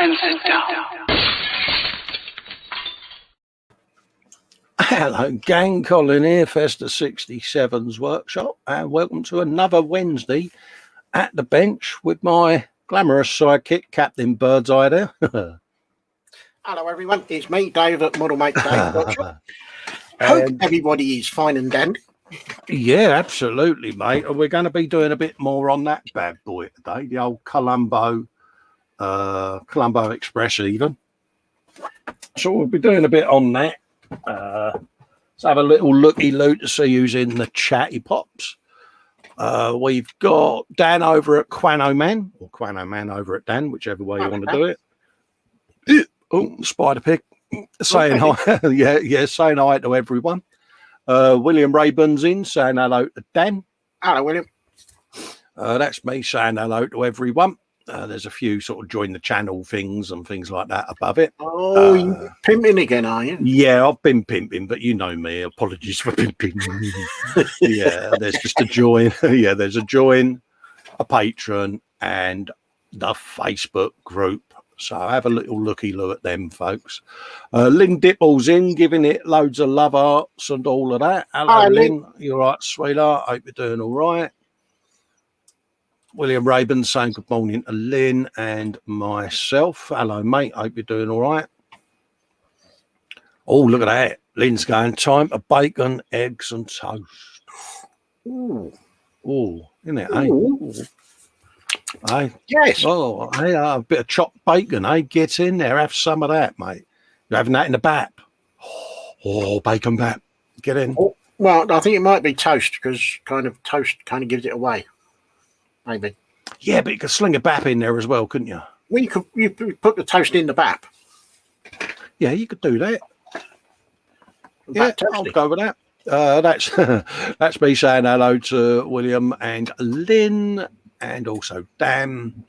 and sit down. Hello, gang. Colin here, Festa 67's workshop, and welcome to another Wednesday at the bench with my glamorous sidekick, Captain Birdseye there. Hello, everyone. It's me, Dave, at Model Make Dave Workshop. Hope everybody is fine and dandy. Yeah, absolutely, mate. And we're going to be doing a bit more on that bad boy today, the old Colombo Express even. So we'll be doing a bit on that. Let's have a little looky-loo to see who's in the chatty pops. We've got Dan over at Quano Man, or Quano Man over at Dan, whichever way you want to do it. Oh, Spider Pig saying hi. yeah, saying hi to everyone. William Rayburn's in, saying hello to Dan. Hello, William. That's me saying hello to everyone. There's a few sort of join the channel things and things like that above it. Oh, you're pimping again, are you? Yeah, I've been pimping, but you know me. Apologies for pimping. Yeah, there's just a join. Yeah, there's a join, a patron, and the Facebook group. So have a little looky-loo at them, folks. Lynn Dipple's in, giving it loads of love arts and all of that. Hello, Lynn. You all right, sweetheart? Hope you're doing all right. William Rayburn saying good morning to Lynn and myself. Hello, mate. Hope you're doing all right. Oh, look at that. Lynn's going, time for bacon, eggs and toast. Ooh. Ooh, isn't it, eh? Ooh. Hey, yes. Oh, hey, a bit of chopped bacon, eh? Get in there, have some of that, mate. You're having that in the bap. Oh, bacon bap. Get in. Oh, well, I think it might be toast because toast kind of gives it away. Maybe. Yeah, but you could sling a bap in there as well, couldn't you? Well, you put the toast in the bap. Yeah, you could do that. Yeah, I'll go with that. That's me saying hello to William and Lynn. And also Dan.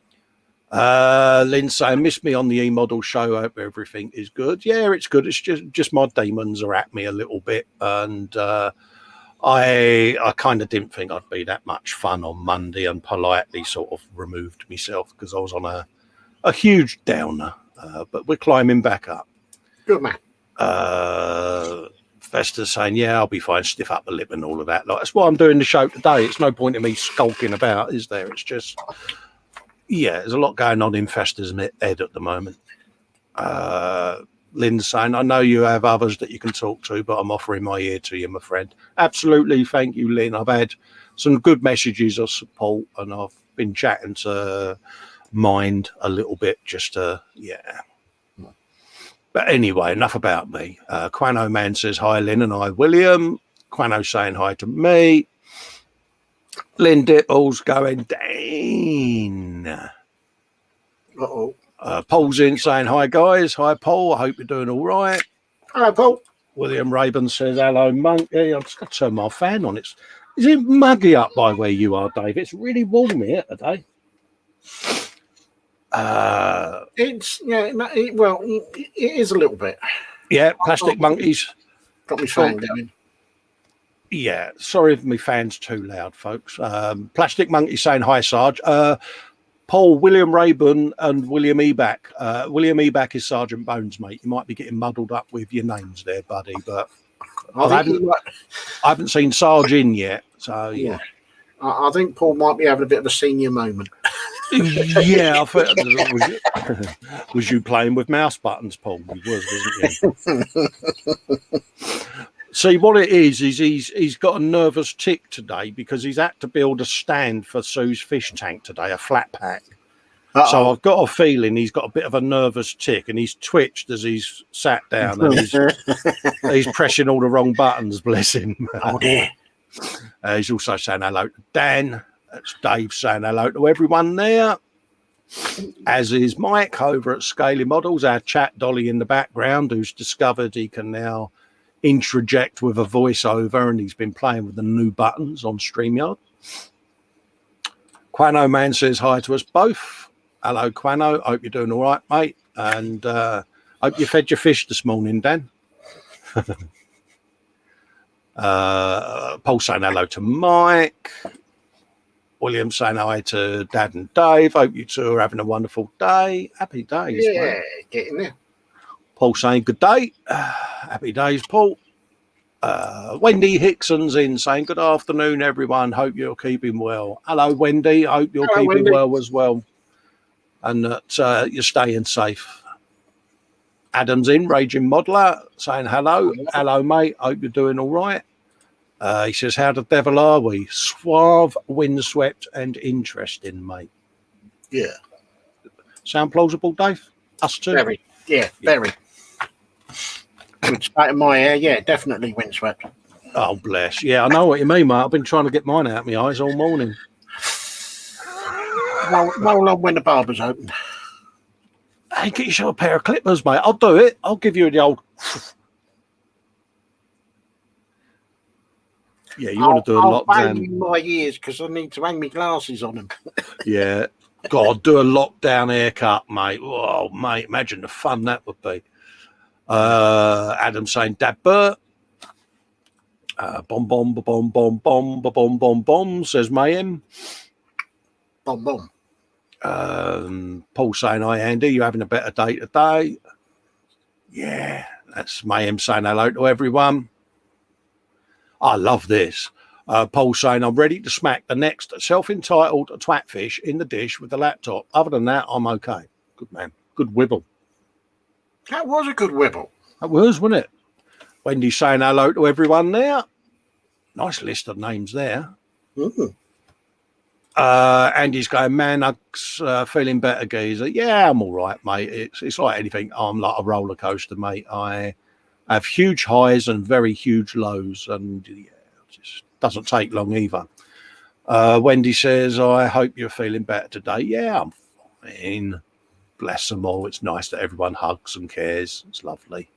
Lynn saying, miss me on the E-Model show. Hope everything is good. Yeah, it's good. It's just my demons are at me a little bit. And I kind of didn't think I'd be that much fun on Monday and politely sort of removed myself because I was on a huge downer. But we're climbing back up. Good man. Festa's saying, yeah, I'll be fine, stiff up the lip and all of that. Like, that's why I'm doing the show today. It's no point in me skulking about, is there? It's just, yeah, there's a lot going on in Festa's head at the moment. Lynn's saying, I know you have others that you can talk to, but I'm offering my ear to you, my friend. Absolutely. Thank you, Lynn. I've had some good messages of support and I've been chatting to Mind a little bit just to, yeah. But anyway, enough about me. Quano Man says hi, Lynn, and hi, William. Quano saying hi to me. Lynn Dipple's going, Dane. Uh-oh. Paul's in saying hi, guys. Hi, Paul. I hope you're doing all right. Hello, Paul. William Rayburn says hello, monkey. I've just got to turn my fan on. Is it muggy up by where you are, Dave? It's really warm here today. It's it is a little bit. Yeah, plastic monkeys. Got me fan going. Yeah, sorry if my fan's too loud, folks. Plastic monkey saying hi, Sarge. Paul, William Rayburn, and William Eback. William Eback is Sergeant Bones, mate. You might be getting muddled up with your names there, buddy. But I haven't seen Sarge in yet, so yeah. I think Paul might be having a bit of a senior moment. Yeah, I thought was you playing with mouse buttons, Paul? He was, wasn't you? See, what it is he's got a nervous tick today because he's had to build a stand for Sue's fish tank today, a flat pack. So I've got a feeling he's got a bit of a nervous tick and he's twitched as he's sat down and he's pressing all the wrong buttons, bless him. Oh dear. He's also saying hello to Dan. That's Dave saying hello to everyone there. As is Mike over at Scaly Models, our chat dolly in the background, who's discovered he can now interject with a voiceover and he's been playing with the new buttons on StreamYard. Quano Man says hi to us both. Hello, Quano. Hope you're doing all right, mate. And hope you fed your fish this morning, Dan. Paul saying hello to Mike. William saying hi to Dad and Dave. Hope you two are having a wonderful day. Happy days, Yeah, mate. getting there. Paul saying good day. Happy days, Paul. Wendy Hickson's in saying good afternoon, everyone. Hope you're keeping well. Hello, Wendy. Hope you're keeping Wendy. well as well, and that you're staying safe. Adam's in, Raging Modeler, saying hello. Hello, mate. Hope you're doing all right. He says, how the devil are we? Suave, windswept, and interesting, mate. Yeah. Sound plausible, Dave? Us too? Very. Yeah, very. Good state of my hair. Yeah, definitely windswept. Oh, bless. Yeah, I know what you mean, mate. I've been trying to get mine out of my eyes all morning. Roll on when the barber's open. Hey, get yourself a pair of clippers, mate. I'll do it. I'll give you the old... Yeah, you want to do a lockdown. I'll my ears because I need to hang my glasses on them. Yeah. God, do a lockdown haircut, mate. Oh, mate, imagine the fun that would be. Adam saying, Dad Bert. Bomb, bomb, bomb, bomb, bomb, bomb, bomb, bomb, says Mayhem. Bomb, bomb. Paul saying, hi, Andy, you having a better day today? Yeah, that's Mayhem saying hello to everyone. I love this. Paul saying, I'm ready to smack the next self-entitled twatfish in the dish with the laptop. Other than that, I'm okay. Good man. Good wibble. That was a good wibble. That was, wasn't it? Wendy's saying hello to everyone there. Nice list of names there. Mm. Andy's going, man, I'm feeling better, geezer. Yeah, I'm all right, mate. It's like anything. I'm like a roller coaster, mate. I have huge highs and very huge lows, and yeah, it just doesn't take long either. Wendy says, I hope you're feeling better today. Yeah, I'm fine. Bless them all. It's nice that everyone hugs and cares. It's lovely.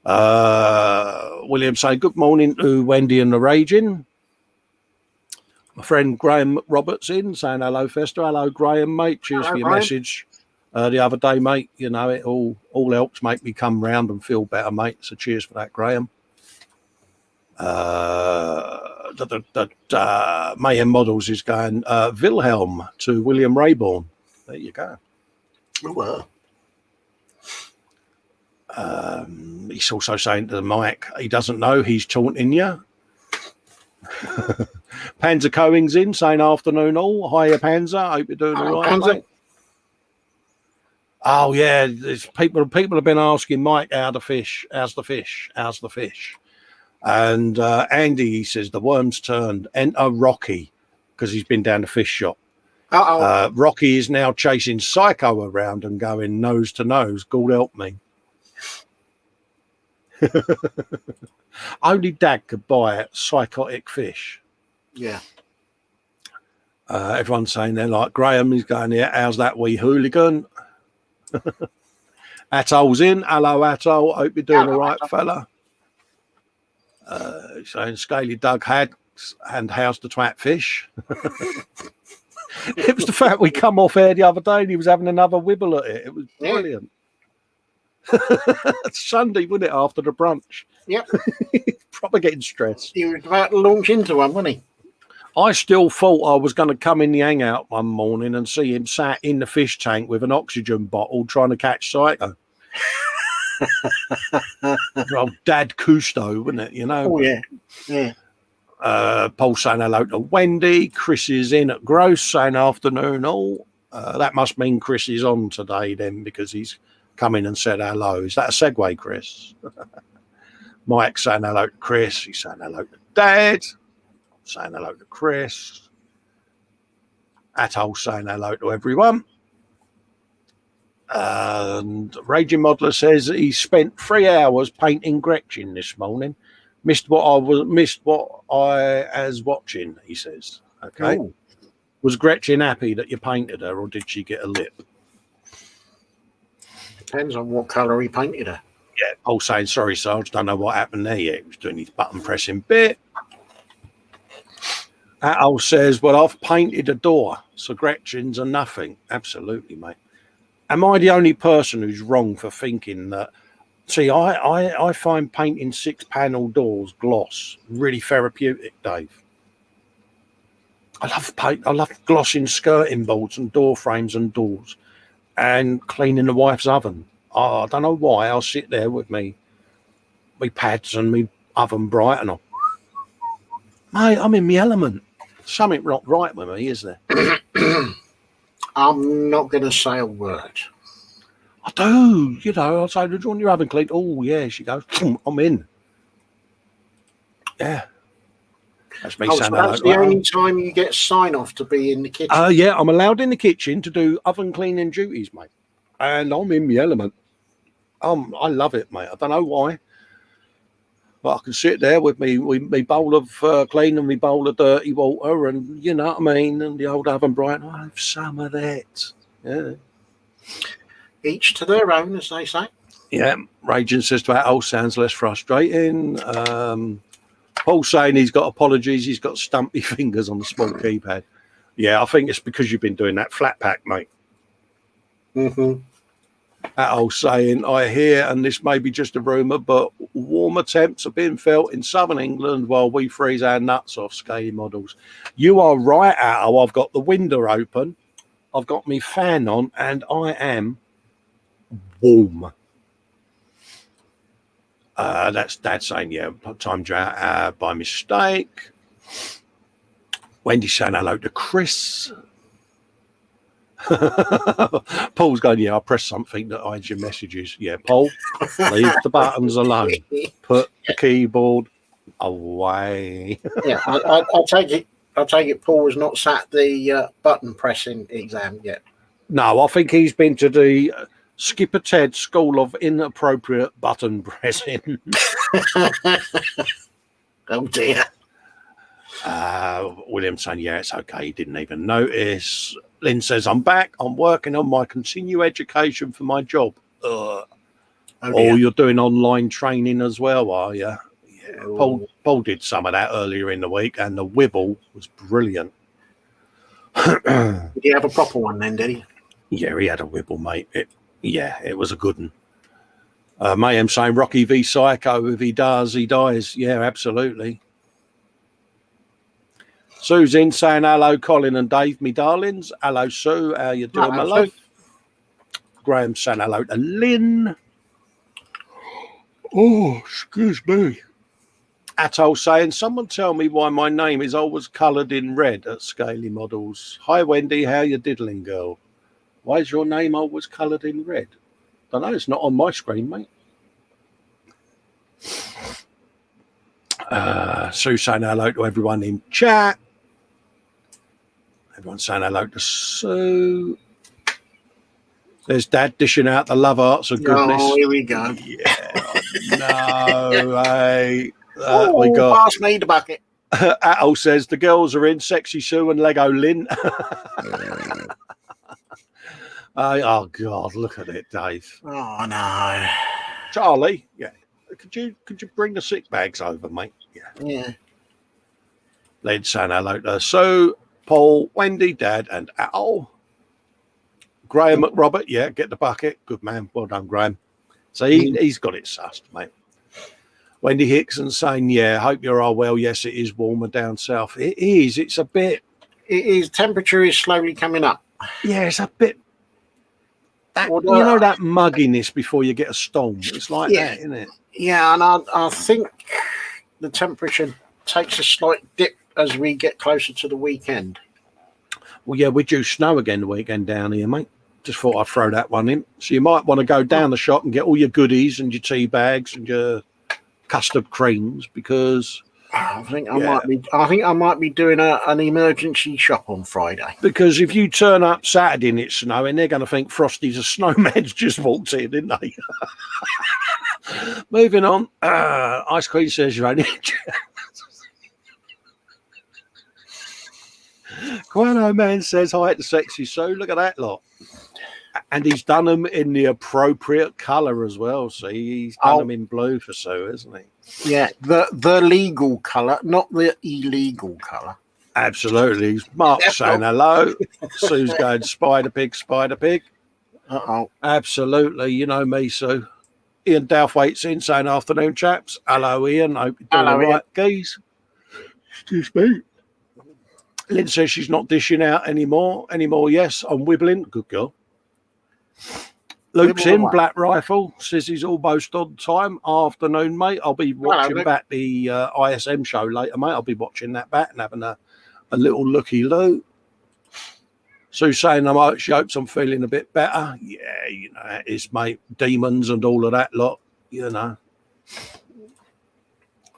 William saying, good morning to Wendy and the Raging. My friend Graham Roberts in saying hello, Festa. Hello, Graham, mate. Cheers for your message the other day, mate. You know, it all helps make me come round and feel better, mate. So cheers for that, Graham. Mayhem Models is going Wilhelm to William Rayborn. There you go. Well. He's also saying to the mic, he doesn't know he's taunting you. Panzer Coing's in saying afternoon all. Hiya, Panzer. Hope you're doing all right, Panzer. Mate. Oh yeah, people have been asking Mike, how's the fish? And Andy, he says the worm's turned. Enter Rocky because he's been down the fish shop. Rocky is now chasing Psycho around and going nose to nose. God help me. Only Dad could buy psychotic fish. Yeah. Everyone's saying they're like Graham. He's going, yeah, how's that wee hooligan? Atol's in. Hello, Atol. Hope you're doing all right, fella. Saying Scaly Doug Hags and how's the twat fish? It was the fact we come off air the other day and he was having another wibble at it. It was brilliant. Sunday, wasn't it, after the brunch? Yep. Proper getting stressed. He was about to launch into one, wasn't he? I still thought I was going to come in the hangout one morning and see him sat in the fish tank with an oxygen bottle trying to catch Psycho. Old Dad Cousteau, wasn't it? You know? Oh, yeah. Yeah. Paul saying hello to Wendy. Chris is in at Gross saying afternoon all. That must mean Chris is on today then because he's come in and said hello. Is that a segue, Chris? Mike saying hello to Chris. He's saying hello to Dad. Saying hello to Chris. Atol saying hello to everyone. And Raging Modeler says he spent 3 hours painting Gretchen this morning. Missed what I was watching, he says. Okay. Ooh. Was Gretchen happy that you painted her or did she get a lip? Depends on what colour he painted her. Yeah, Paul saying, sorry, Sarge, don't know what happened there yet. He was doing his button pressing bit. Atol says, well, I've painted a door, so Gretchen's a nothing. Absolutely, mate. Am I the only person who's wrong for thinking that? See, I find painting 6-panel doors gloss really therapeutic, Dave. I love paint. I love glossing skirting boards and door frames and doors, and cleaning the wife's oven. Oh, I don't know why. I'll sit there with me pads and me oven bright, and mate, I'm in my element. Something not right with me, is there? I'm not going to say a word. I do, I'll say, do you want your oven cleaned? Oh, yeah, she goes, I'm in. Yeah. That's me saying so that's the only time you get sign-off to be in the kitchen? Yeah, I'm allowed in the kitchen to do oven cleaning duties, mate. And I'm in my element. I love it, mate. I don't know why. But I can sit there with me bowl of clean and me bowl of dirty water, and you know what I mean, and the old oven bright. I have some of that. Yeah. Each to their own, as they say. Yeah. Raging says to that, sounds less frustrating. Paul's saying he's got apologies. He's got stumpy fingers on the small keypad. Yeah, I think it's because you've been doing that flat pack, mate. Mm-hmm. That old saying, I hear, and this may be just a rumour, but warmer temps are being felt in southern England while we freeze our nuts off, scaly models. You are right, Atto. I've got the window open. I've got my fan on, and I am warm. That's Dad saying, yeah, timed you out by mistake. Wendy saying hello to Chris. Paul's going, yeah, I pressed something that hides your messages. Yeah, Paul, leave the buttons alone. Put the keyboard away. Yeah, I'll take it. Paul has not sat the button pressing exam yet. No, I think he's been to the Skipper Ted School of Inappropriate Button Pressing. Oh dear. William saying, yeah, it's okay. He didn't even notice. Lynn says, I'm back. I'm working on my continue education for my job. You're doing online training as well, are you? Yeah. Paul did some of that earlier in the week, and the Wibble was brilliant. Did he have a proper one then, did he? Yeah, he had a Wibble, mate. It was a good one. Mayhem saying, Rocky v Psycho, if he does, he dies. Yeah, absolutely. Sue's in saying, hello, Colin and Dave, me darlings. Hello, Sue. How you doing, my love? Graham saying hello to Lynn. Oh, excuse me. Atoll saying, someone tell me why my name is always coloured in red at Scaly Models. Hi, Wendy. How you diddling, girl? Why is your name always coloured in red? Don't know. It's not on my screen, mate. Sue saying hello to everyone in chat. Everyone's saying hello to Sue. There's Dad dishing out the love arts of goodness. Oh, here we go. Yeah. No, hey. We got. Pass me the bucket. Atto says the girls are in Sexy Sue and Lego Lynn. Oh God, look at it, Dave. Oh no. Charlie, yeah. Could you bring the sick bags over, mate? Yeah. Lynn saying hello to Sue, Paul, Wendy, Dad, and Al. Graham McRobert, yeah, get the bucket. Good man. Well done, Graham. So he's got it sussed, mate. Wendy Hickson saying, yeah, hope you're all well. Yes, it is warmer down south. It is. It's a bit. It is. Temperature is slowly coming up. Yeah, it's a bit. That, that mugginess before you get a storm. It's like that, isn't it? Yeah, and I think the temperature takes a slight dip as we get closer to the weekend. Well, yeah, we're due snow again the weekend down here, mate. Just thought I'd throw that one in. So you might want to go down the shop and get all your goodies and your tea bags and your custard creams, because I think I might be doing an emergency shop on Friday. Because if you turn up Saturday and it's snowing, they're going to think Frosty's a snowman's just walked in, didn't they? Moving on. Ice Cream says you're only. Guano Man says hi to Sexy Sue. Look at that lot. And he's done them in the appropriate colour as well. See, he's done them in blue for Sue, isn't he? Yeah, the legal colour, not the illegal colour. Absolutely. Mark's saying hello. Sue's going Spider Pig, Spider Pig. Uh-oh. Absolutely. You know me, Sue. Ian Douthwaite's in saying afternoon, chaps. Hello, Ian. Hope you're doing all right, geez. Excuse me. Lynn says she's not dishing out anymore. Yes, I'm wibbling. Good girl. Luke's in. Black Rifle says he's almost on time. Afternoon, mate. I'll be watching back the ISM show later, mate. I'll be watching that back and having a little looky-loo. Sue's saying she hopes I'm feeling a bit better. Yeah, you know, it's, mate, demons and all of that lot, you know.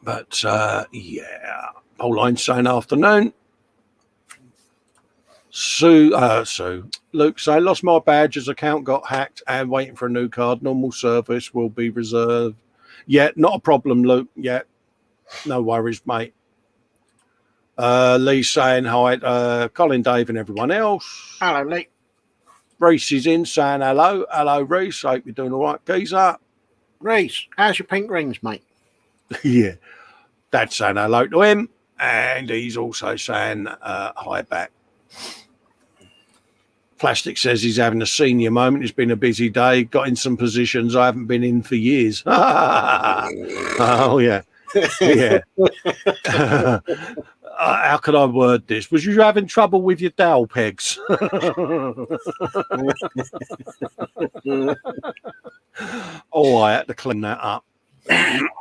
But, yeah. Pauline's saying afternoon. Luke saying, lost my badges, account got hacked and waiting for a new card. Normal service will be reserved. Yeah, not a problem, Luke. Yeah, no worries, mate. Lee's saying hi, Colin Dave and everyone else. Hello, Lee. Reese is in saying hello. Hello, Reese. Hope you're doing all right, geezer. Reese, how's your pink rings, mate? Yeah. Dad's saying hello to him. And he's also saying hi back. Plastic says he's having a senior moment. It's been a busy day. Got in some positions I haven't been in for years. Oh, yeah. Yeah. How could I word this? Was you having trouble with your dowel pegs? Oh, I had to clean that up.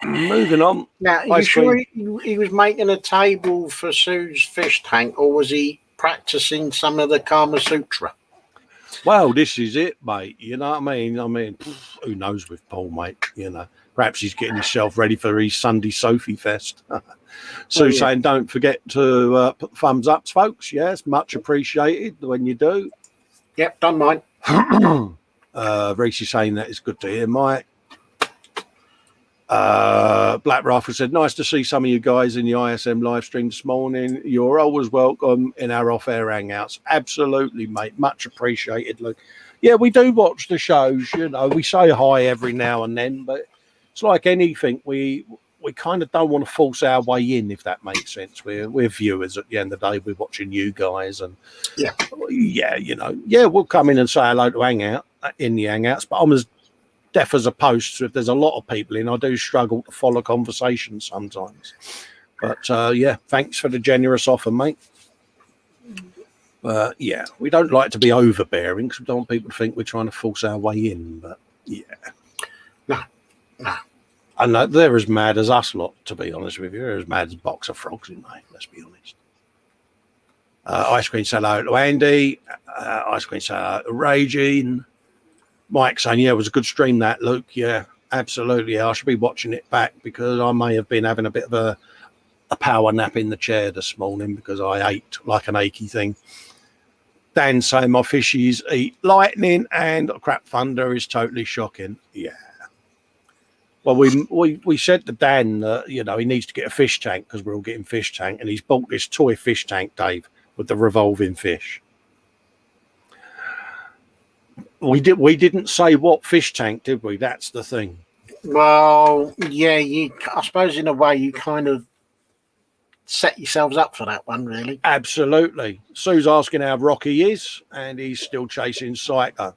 Moving on. Now, are you sure he was making a table for Sue's fish tank, or was he practicing some of the Kama Sutra? Well, this is it, mate. You know what I mean? Who knows with Paul, mate? You know, perhaps he's getting himself ready for his Sunday Sophie Fest. Sue's saying, don't forget to put the thumbs up, folks. Yes, much appreciated when you do. Yep, done mine. Reese is saying that is good to hear, Mike. Black Rifle said, nice to see some of you guys in the ISM live stream this morning. You're always welcome in our off-air hangouts. Absolutely, mate. Much appreciated, Luke. Yeah, we do watch the shows, you know. We say hi every now and then, but it's like anything. We kind of don't want to force our way in, if that makes sense. We're viewers at the end of the day. We're watching you guys, and yeah, you know, we'll come in and say hello to hangout in the hangouts, but I'm as deaf as a post, so if there's a lot of people in, I do struggle to follow conversations sometimes. But yeah, thanks for the generous offer, mate. Yeah, we don't like to be overbearing because we don't want people to think we're trying to force our way in. But yeah, no. I know they're as mad as us lot, to be honest with you. They're as mad as a box of frogs in, mate. Let's be honest. Ice Cream said hello to Andy. Ice Cream said hello to Raging. Mike saying, yeah, it was a good stream, that, Luke. Yeah, absolutely. Yeah, I should be watching it back because I may have been having a bit of a power nap in the chair this morning because I ate like an achy thing. Dan saying my fishies eat lightning and crap thunder is totally shocking. Yeah. Well, we said to Dan that, you know, he needs to get a fish tank because we're all getting fish tank, and he's bought this toy fish tank, Dave, with the revolving fish. We didn't say what fish tank, did we? That's the thing. Well, yeah, I suppose in a way you kind of set yourselves up for that one, really. Absolutely. Sue's asking how Rocky is, and he's still chasing Psycho.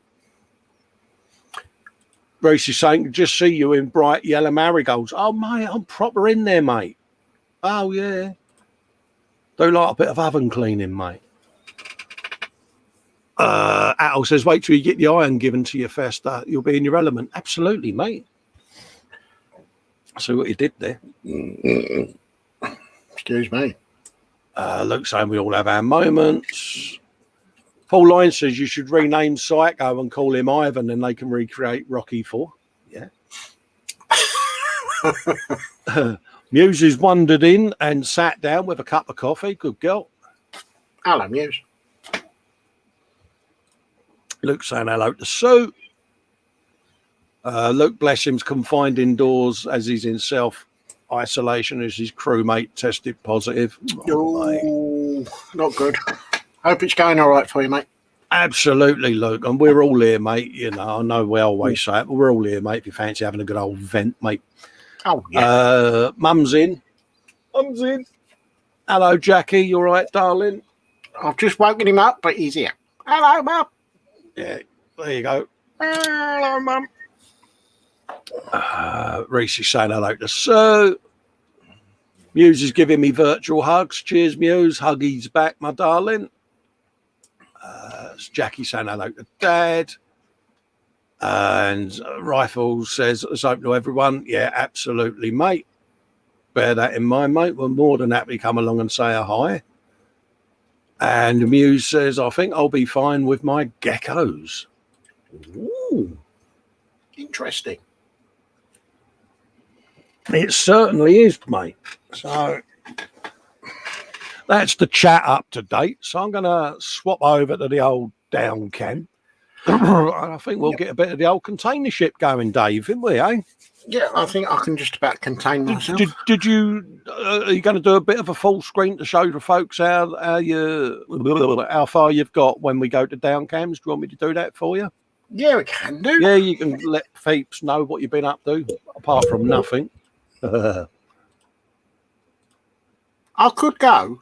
Bruce is saying, just see you in bright yellow marigolds. Oh, mate, I'm proper in there, mate. Oh, yeah. Do like a bit of oven cleaning, mate. Attle says, wait till you get the iron given to your festa. You'll be in your element. Absolutely, mate. See what you did there. Excuse me. Luke saying we all have our moments. Paul Lyne says you should rename Psycho and call him Ivan and they can recreate Rocky 4. Yeah. Muse has wandered in and sat down with a cup of coffee. Good girl. Hello, Muse. Luke saying hello to Sue. Luke, bless him's confined indoors as he's in self-isolation as his crewmate tested positive. Oh, not good. Hope it's going all right for you, mate. Absolutely, Luke. And we're all here, mate. You know, I know we always say it, but we're all here, mate, if you fancy having a good old vent, mate. Oh, yeah. Mum's in. Mum's in. Hello, Jackie. You all right, darling? I've just woken him up, but he's here. Hello, Mum. Yeah, there you go. Hello, Mum. Reese is saying hello to Sue. Muse is giving me virtual hugs. Cheers, Muse. Huggies back, my darling. It's Jackie saying hello to Dad. And Rifles says, it's open to everyone. Yeah, absolutely, mate. Bear that in mind, mate. We're more than happy to come along and say a hi. And Muse says, I think I'll be fine with my geckos. Ooh, interesting. It certainly is, mate. So that's the chat up to date. So I'm going to swap over to the old down cam. I think we'll get a bit of the old container ship going, Dave, didn't we, eh? Yeah, I think I can just about contain myself. Did you? Are you going to do a bit of a full screen to show the folks how far you've got when we go to down cams? Do you want me to do that for you? Yeah, we can do. Yeah, you can let peeps know what you've been up to, apart from nothing. I could go.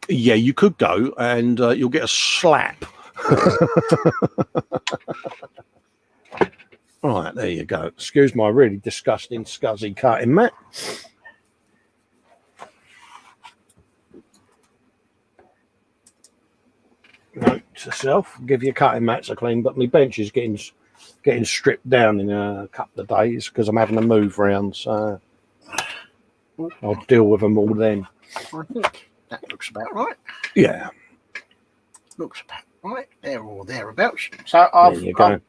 Yeah, you could go, and you'll get a slap. Right, there you go. Excuse my really disgusting scuzzy cutting mat. Note to self, give your cutting mats a clean, but my bench is getting stripped down in a couple of days because I'm having to move around, so I'll deal with them all then. I think that looks about right. Yeah. Looks about right. There or thereabouts. So I've got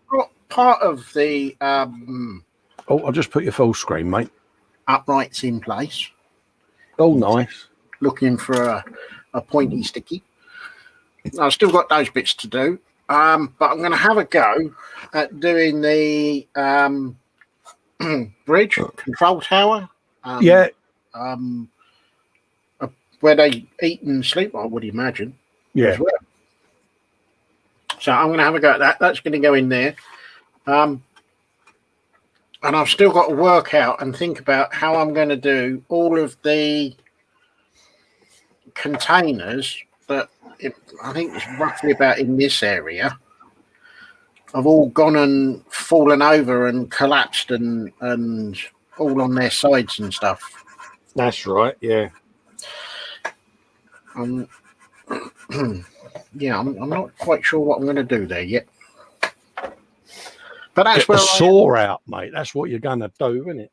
part of the I'll just put your full screen, mate. uprights in place. Oh, nice. Looking for a pointy sticky. I've still got those bits to do. But I'm going to have a go at doing the bridge control tower. Yeah. Where they eat and sleep, I would imagine. Yeah. As well. So I'm going to have a go at that. That's going to go in there. And I've still got to work out and think about how I'm going to do all of the containers that I think it's roughly about in this area have all gone and fallen over and collapsed and all on their sides and stuff. That's right, yeah. Yeah, I'm not quite sure what I'm going to do there yet. But that's get the saw out, mate. That's what you're going to do, isn't it?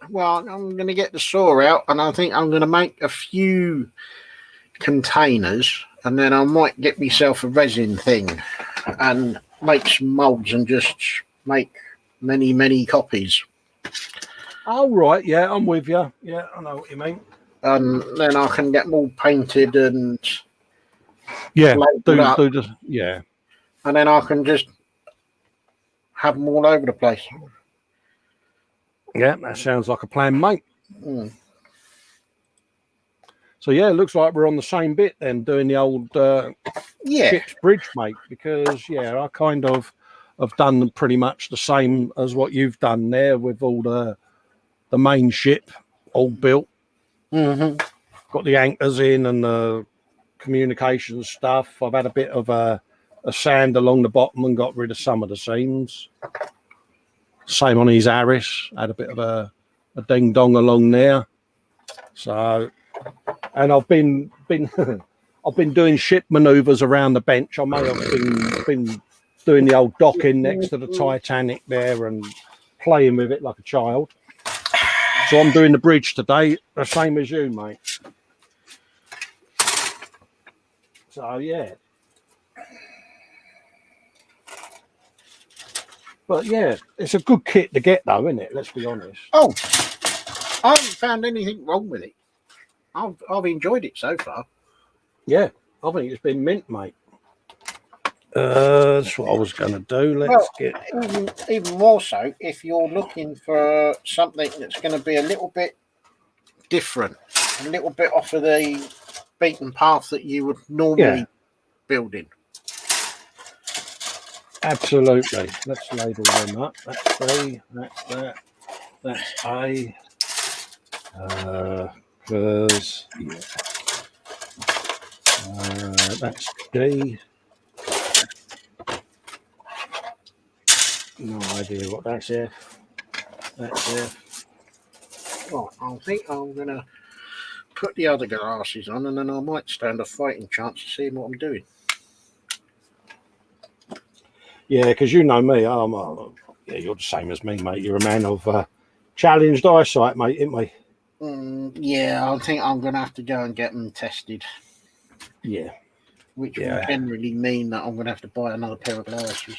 Well, I'm going to get the saw out, and I think I'm going to make a few containers, and then I might get myself a resin thing and make some molds and just make many copies. Oh, right. Yeah, I'm with you. Yeah, I know what you mean. And then I can get them all painted and yeah, yeah. And then I can just have them all over the place. Yeah, that sounds like a plan, mate. Mm. So, yeah, it looks like we're on the same bit then, doing the old ship's bridge, mate, because, yeah, I kind of have done pretty much the same as what you've done there with all the main ship all built. Mm-hmm. Got the anchors in and the communication stuff. I've had a bit of a sand along the bottom and got rid of some of the seams. Same on his Harris. Had a bit of a ding dong along there. So, and I've been I've been doing ship manoeuvres around the bench. I may have been doing the old docking next to the Titanic there and playing with it like a child. So I'm doing the bridge today, the same as you, mate. So, yeah. But, yeah, it's a good kit to get, though, isn't it? Let's be honest. Oh, I haven't found anything wrong with it. I've enjoyed it so far. Yeah, I think it's been mint, mate. That's what I was going to do. Even more so if you're looking for something that's going to be a little bit different, a little bit off of the beaten path that you would normally build in. Absolutely. Let's label them up. That's B, that's that, that's A. Because that's D. No idea what that's F. That's F. Right, I think I'm going to put the other glasses on, and then I might stand a fighting chance of seeing what I'm doing. Yeah, because you know me. Yeah, you're the same as me, mate. You're a man of challenged eyesight, mate, isn't we? Yeah, I think I'm going to have to go and get them tested. Yeah. Which will generally mean that I'm going to have to buy another pair of glasses.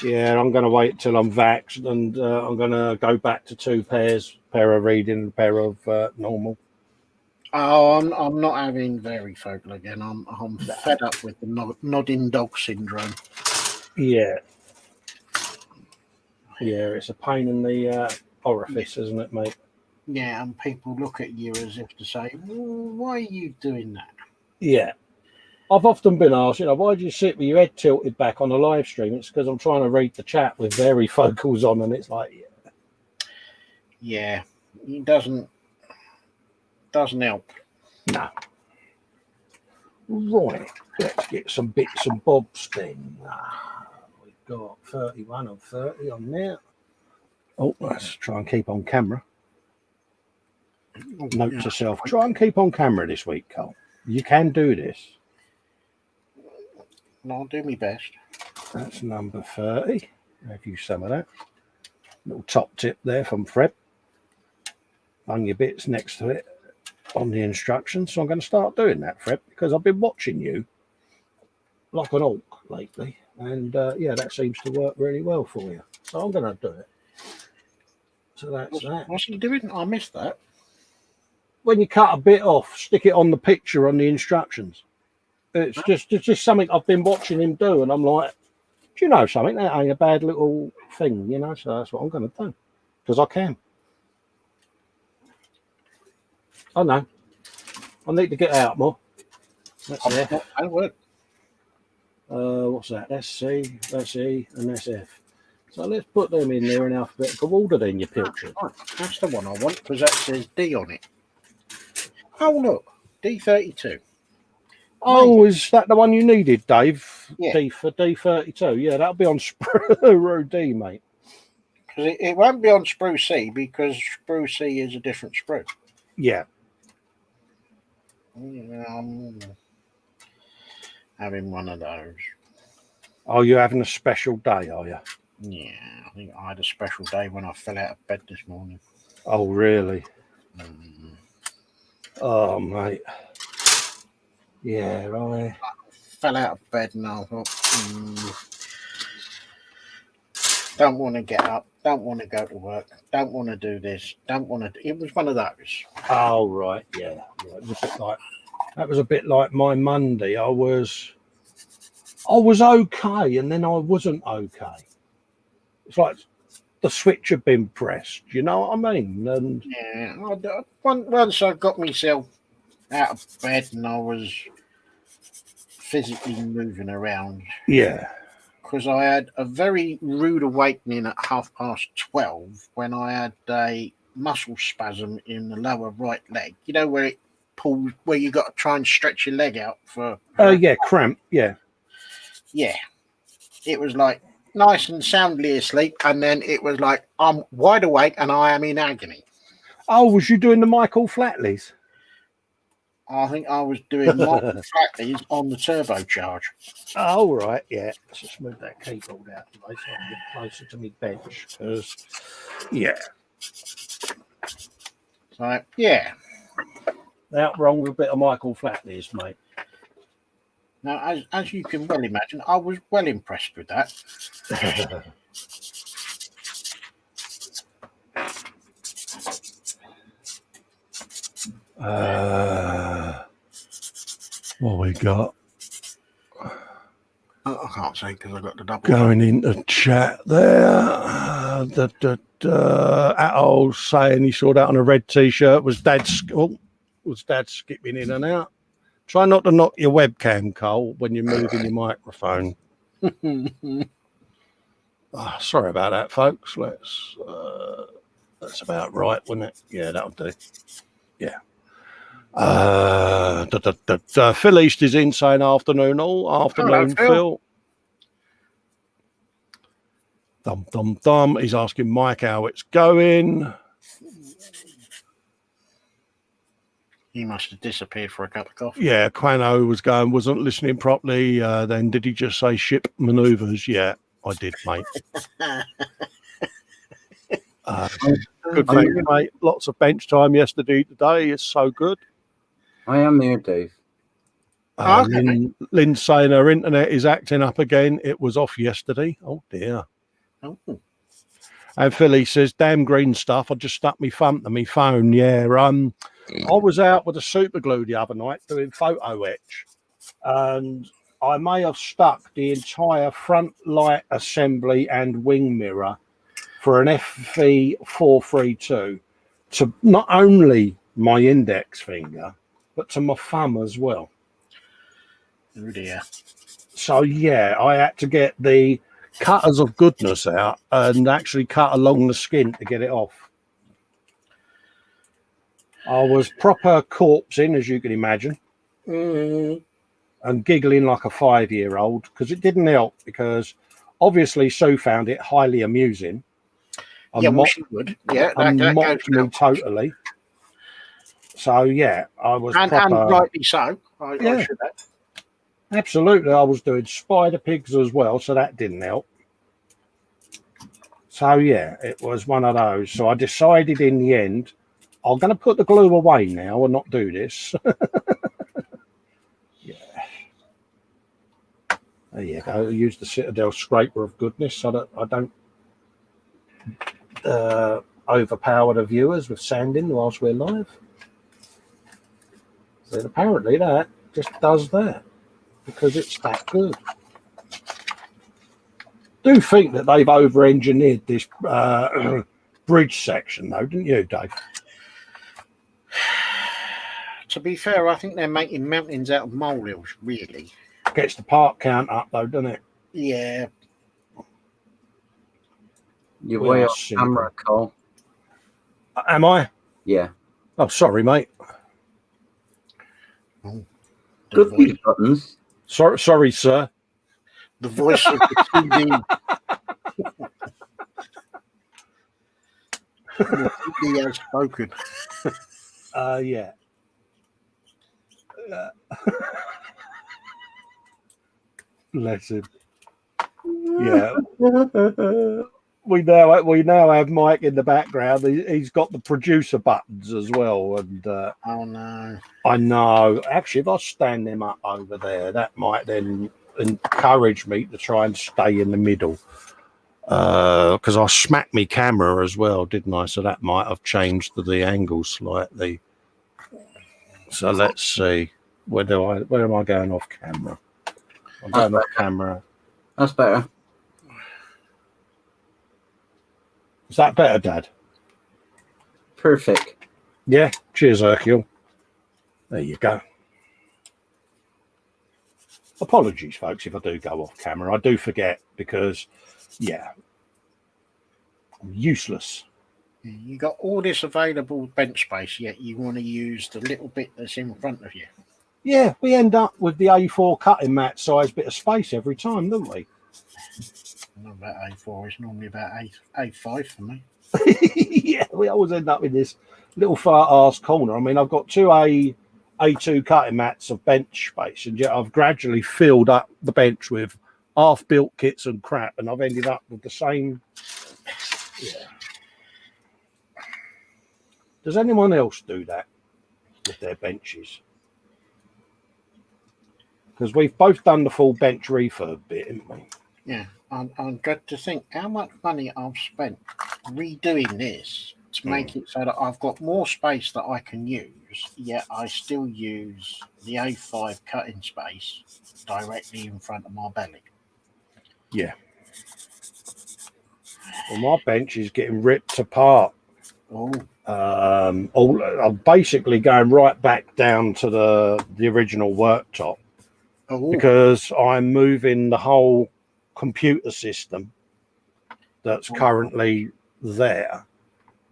Yeah, I'm going to wait till I'm vaxxed, and I'm going to go back to 2 pairs, pair of reading and a pair of normal. Oh, I'm not having varifocal again. I'm fed up with the nodding dog syndrome. Yeah. Yeah, it's a pain in the orifice, isn't it, mate? Yeah, and people look at you as if to say, why are you doing that? Yeah. I've often been asked, why do you sit with your head tilted back on a live stream? It's because I'm trying to read the chat with varifocals on, and it's like... Yeah, it doesn't help. No. Right, let's get some bits and bobs then. We've got 31 and 30 on there. Oh, let's try and keep on camera. Note to self, try and keep on camera this week, Cole. You can do this. I'll do my best. That's number 30. Have you some of that? Little top tip there from Fred. On your bits next to it on the instructions. So I'm going to start doing that, Fred, because I've been watching you like an orc lately. And yeah, that seems to work really well for you. So I'm going to do it. So that's that. What's he doing? I missed that. When you cut a bit off, stick it on the picture on the instructions. It's just something I've been watching him do, and I'm like, do you know something? That ain't a bad little thing, So that's what I'm going to do, because I can. I know. I need to get out more. That's F. What's that? That's C, that's E, and that's F. So let's put them in there in alphabetical order then, you pilchard. Oh, that's the one I want, because that says D on it. Oh, look. D32. Oh, is that the one you needed, Dave? Yeah. D for D32. Yeah, that'll be on Sprue D, mate. Because it won't be on Sprue C, because Sprue C is a different sprue. Yeah. Having one of those. Oh, you're having a special day, are you? Yeah, I think I had a special day when I fell out of bed this morning. Oh, really? Oh, mate. Yeah, I fell out of bed and I thought, don't want to get up, don't want to go to work, don't want to do this, don't want to. It was one of those. Oh, right, yeah. That was a bit like my Monday. I was okay, and then I wasn't okay. It's like the switch had been pressed. You know what I mean? And yeah, once I got myself out of bed and I was physically moving around. Yeah. Because I had a very rude awakening at 12:30 when I had a muscle spasm in the lower right leg. You know where it pulls, where you got to try and stretch your leg out for. Yeah, cramp. Yeah. Yeah. It was like nice and soundly asleep, and then it was like I'm wide awake and I am in agony. Oh, was you doing the Michael Flatleys? I think I was doing Michael Flatleys on the turbocharge. Oh, right, yeah. Let's just move that keyboard out of the way so I can get closer to my bench. Yeah. So, yeah. Out wrong with a bit of Michael Flatleys, mate. Now, as you can well imagine, I was well impressed with that. What we got? I can't say because I got the double. Going into chat there. Atol saying he saw that on a red t-shirt. Was Dad skipping in and out? Try not to knock your webcam, Cole, when you're moving your microphone. Sorry about that, folks. That's about right, wasn't it? Yeah, that'll do. Yeah. Phil East is in saying afternoon all. Afternoon, Phil. Dum. He's asking Mike how it's going. He must have disappeared for a cup of coffee. Yeah, Quano wasn't listening properly. Then did he just say ship manoeuvres? Yeah, I did, mate. Good thank you, mate. Lots of bench time yesterday. Today is so good. I am here, Dave. Okay. Lynn's saying her internet is acting up again. It was off yesterday. Oh dear. Oh. And Philly says, "Damn green stuff. I just stuck my thumb to my phone." Yeah. I was out with a super glue the other night doing photo etch, and I may have stuck the entire front light assembly and wing mirror for an FV432 to not only my index finger, but to my thumb as well. Oh dear. So, yeah, I had to get the cutters of goodness out and actually cut along the skin to get it off. I was proper corpsing, as you can imagine, and giggling like a 5-year-old because it didn't help, because obviously Sue found it highly amusing. Yeah, well, she would. Yeah, that mocked me totally. So, yeah, I was and rightly so. I should have. Absolutely. I was doing spider pigs as well, so that didn't help. So, yeah, it was one of those. So I decided in the end, I'm going to put the glue away now and not do this. Yeah. There you go. Use the Citadel scraper of goodness so that I don't overpower the viewers with sanding whilst we're live. So apparently that just does that because it's that good. Do think that they've over-engineered this bridge section, though, didn't you, Dave? To be fair, I think they're making mountains out of molehills, really. Gets the part count up, though, doesn't it? Yeah. You're way off camera, Cole. Am I? Yeah. Oh, sorry, mate. Oh, good mute buttons. Sorry, sir. The voice of the TV. The TV has spoken. Yeah. Bless him. Yeah. We now have Mike in the background. He's got the producer buttons as well, and oh no! I know. Actually, if I stand them up over there, that might then encourage me to try and stay in the middle. Because I smacked my camera as well, didn't I? So that might have changed the angle slightly. So let's see. Where am I going off camera? I'm going off camera. That's better. Is that better, Dad? Perfect. Yeah. Cheers, Hercule. There you go. Apologies, folks, if I do go off camera. I do forget because, yeah, I'm useless. You got all this available bench space, yet you want to use the little bit that's in front of you. Yeah, we end up with the A4 cutting mat size bit of space every time, don't we? Not about A4, it's normally about A5 for me. Yeah, we always end up in this little far arse corner. I mean, I've got two A2 cutting mats of bench space, and yet I've gradually filled up the bench with half-built kits and crap, and I've ended up with the same. Yeah. Does anyone else do that with their benches? Because we've both done the full bench refurb bit, haven't we? Yeah, I'm good to think how much money I've spent redoing this to make it so that I've got more space that I can use, yet I still use the A5 cutting space directly in front of my belly. Yeah. Well, my bench is getting ripped apart. Oh. I'm basically going right back down to the original worktop because I'm moving the whole computer system that's currently there.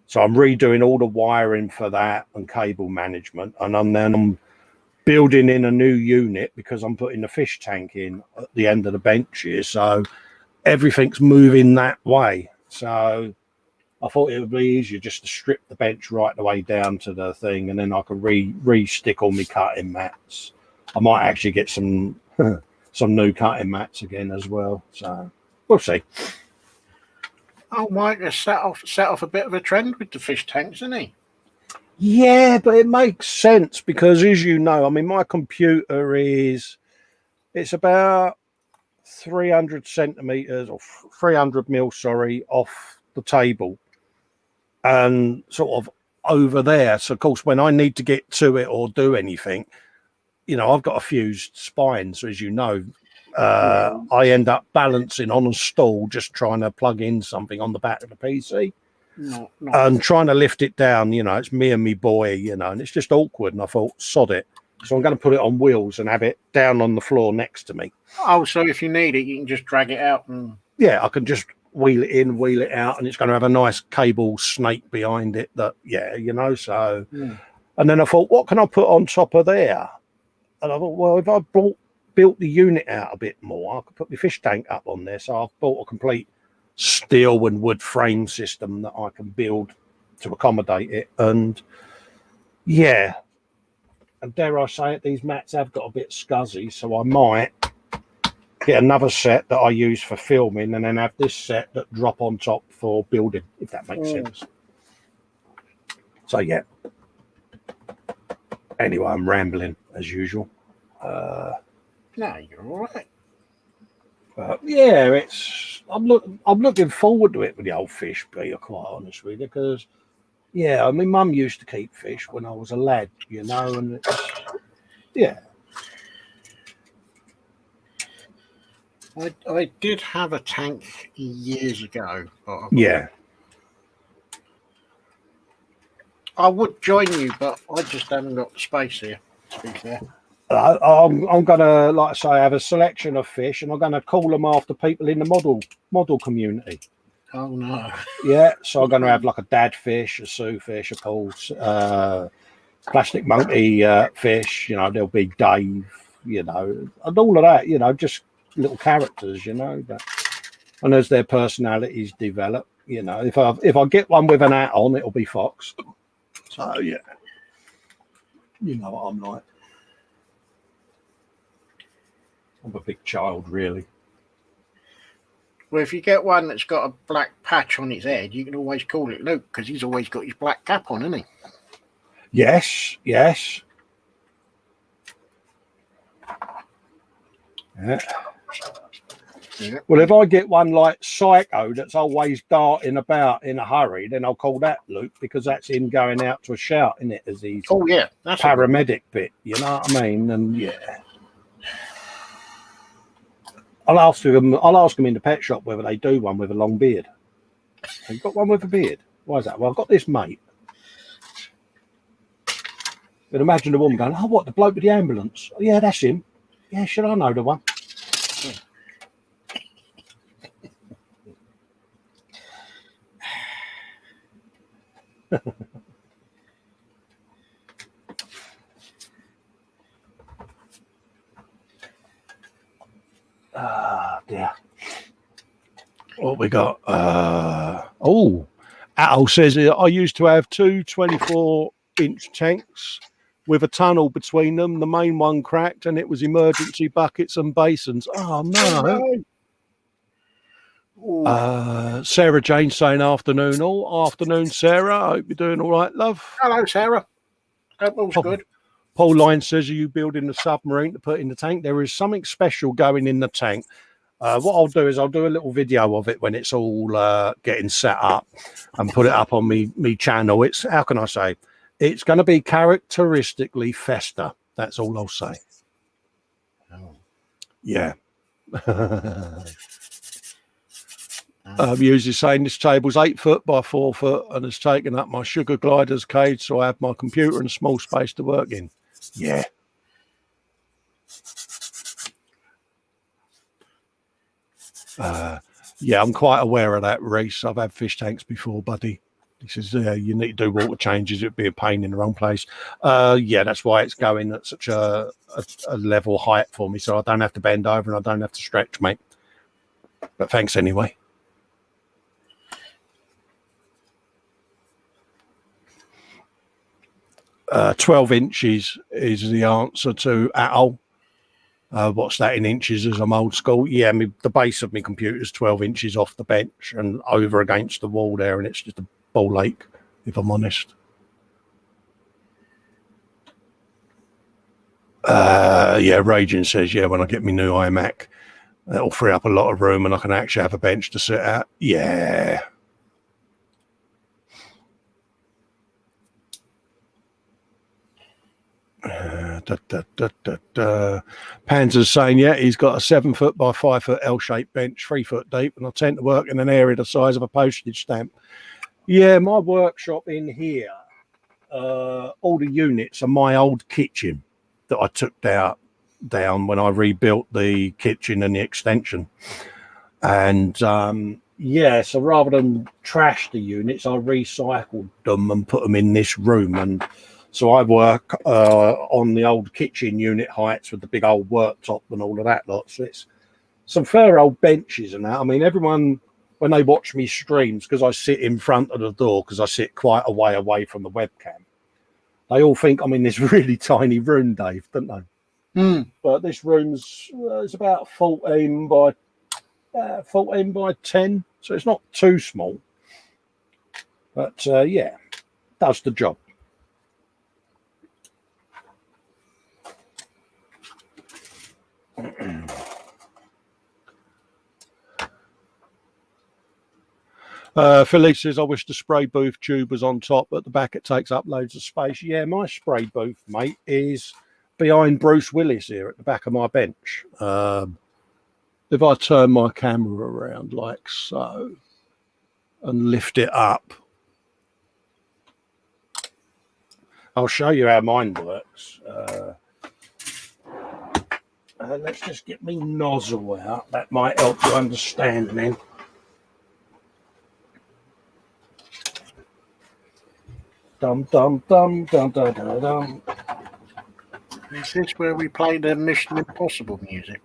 So I'm redoing all the wiring for that and cable management, and I'm building in a new unit because I'm putting the fish tank in at the end of the bench here. So everything's moving that way. So I thought it would be easier just to strip the bench right the way down to the thing, and then I could re-stick all my cutting mats. I might actually get some some new cutting mats again as well. So we'll see. Oh, Mike has set off a bit of a trend with the fish tanks, isn't he? Yeah, but it makes sense because, as you know, I mean, my computer it's about 300 centimeters or 300 mil, sorry, off the table and sort of over there. So, of course, when I need to get to it or do anything, you know, I've got a fused spine. So, as you know, I end up balancing on a stool, just trying to plug in something on the back of the PC. No. And trying to lift it down, you know, it's me and me boy, you know, and it's just awkward. And I thought, sod it. So I'm going to put it on wheels and have it down on the floor next to me. Oh, so if you need it, you can just drag it out. Yeah, I can just wheel it in, wheel it out, and it's going to have a nice cable snake behind it that, yeah, you know, so. Yeah. And then I thought, what can I put on top of there? And I thought, well, if I built the unit out a bit more, I could put my fish tank up on there. So I've bought a complete steel and wood frame system that I can build to accommodate it. And yeah, and dare I say it, these mats have got a bit scuzzy, so I might get another set that I use for filming and then have this set that drop on top for building, if that makes sense. So yeah, anyway, I'm rambling as usual. No, you're all right. Yeah, I'm looking forward to it with the old fish, to be quite honest with you, because yeah, I mean, Mum used to keep fish when I was a lad, you know, and yeah. I did have a tank years ago. Yeah. I would join you, but I just haven't got the space here, to be fair. I'm gonna, like I say, have a selection of fish, and I'm gonna call them after people in the model community. Oh no! Yeah, so I'm gonna have like a dad fish, a Sue fish, a Paul, plastic monkey fish. You know, there'll be Dave. You know, and all of that. You know, just little characters. You know, and as their personalities develop, you know, if I get one with an hat on, it'll be Fox. So yeah, you know what I'm like. I'm a big child, really. Well, if you get one that's got a black patch on its head, you can always call it Luke because he's always got his black cap on, hasn't he? Yes. Yeah. Well, if I get one like Psycho that's always darting about in a hurry, then I'll call that Luke because that's him going out to a shout, isn't it? As he's that's paramedic bit, you know what I mean? And yeah. I'll ask them in the pet shop whether they do one with a long beard. Have you got one with a beard? Why is that? Well, I've got this mate. But imagine the woman going, "Oh, what, the bloke with the ambulance? Oh, yeah, that's him. Yeah, should I know the one?" Dear. What we got? Atto says I used to have two 24-inch tanks with a tunnel between them. The main one cracked and it was emergency buckets and basins. Oh no. Sarah Jane saying afternoon all. Afternoon, Sarah. I hope you're doing all right, love. Hello, Sarah. Hope all's good. Paul Line says, are you building a submarine to put in the tank? There is something special going in the tank. What I'll do is I'll do a little video of it when it's all getting set up and put it up on me channel. It's, how can I say, it's going to be characteristically festa. That's all I'll say. Oh. Yeah. Usually saying this table's 8 foot by 4 foot and has taken up my sugar glider's cage, so I have my computer and a small space to work in. Yeah. Yeah, I'm quite aware of that, Reese. I've had fish tanks before, buddy. He says, you need to do water changes. It'd be a pain in the wrong place. Yeah, that's why it's going at such a level height for me, so I don't have to bend over and I don't have to stretch, mate. But thanks anyway. 12 inches is the answer to Atoll. What's that in inches as I'm old school? Yeah, the base of my computer is 12 inches off the bench and over against the wall there, and it's just a ball ache, if I'm honest. Yeah, Raging says, yeah, when I get my new iMac, that'll free up a lot of room and I can actually have a bench to sit at. Yeah. Panzer's saying, yeah, he's got a 7 foot by 5 foot L-shaped bench, 3 foot deep, and I tend to work in an area the size of a postage stamp. Yeah, my workshop in here, all the units are my old kitchen that I took down when I rebuilt the kitchen and the extension. And yeah, so rather than trash the units, I recycled them and put them in this room. And so I work on the old kitchen unit heights with the big old worktop and all of that lot. So it's some fair old benches and that. I mean, everyone, when they watch me streams, because I sit in front of the door, because I sit quite a way away from the webcam, they all think I'm in this really tiny room, Dave, don't they? But this room's it's about 14 by 10, so it's not too small. But yeah, does the job. Philly says, I wish the spray booth tube was on top. At the back, it takes up loads of space. Yeah, my spray booth, mate, is behind Bruce Willis here at the back of my bench. If I turn my camera around like so and lift it up, I'll show you how mine works. Let's just get me nozzle out. That might help you understand then. Dum dum dum dum dum dum dum. Is this where we play the Mission Impossible music?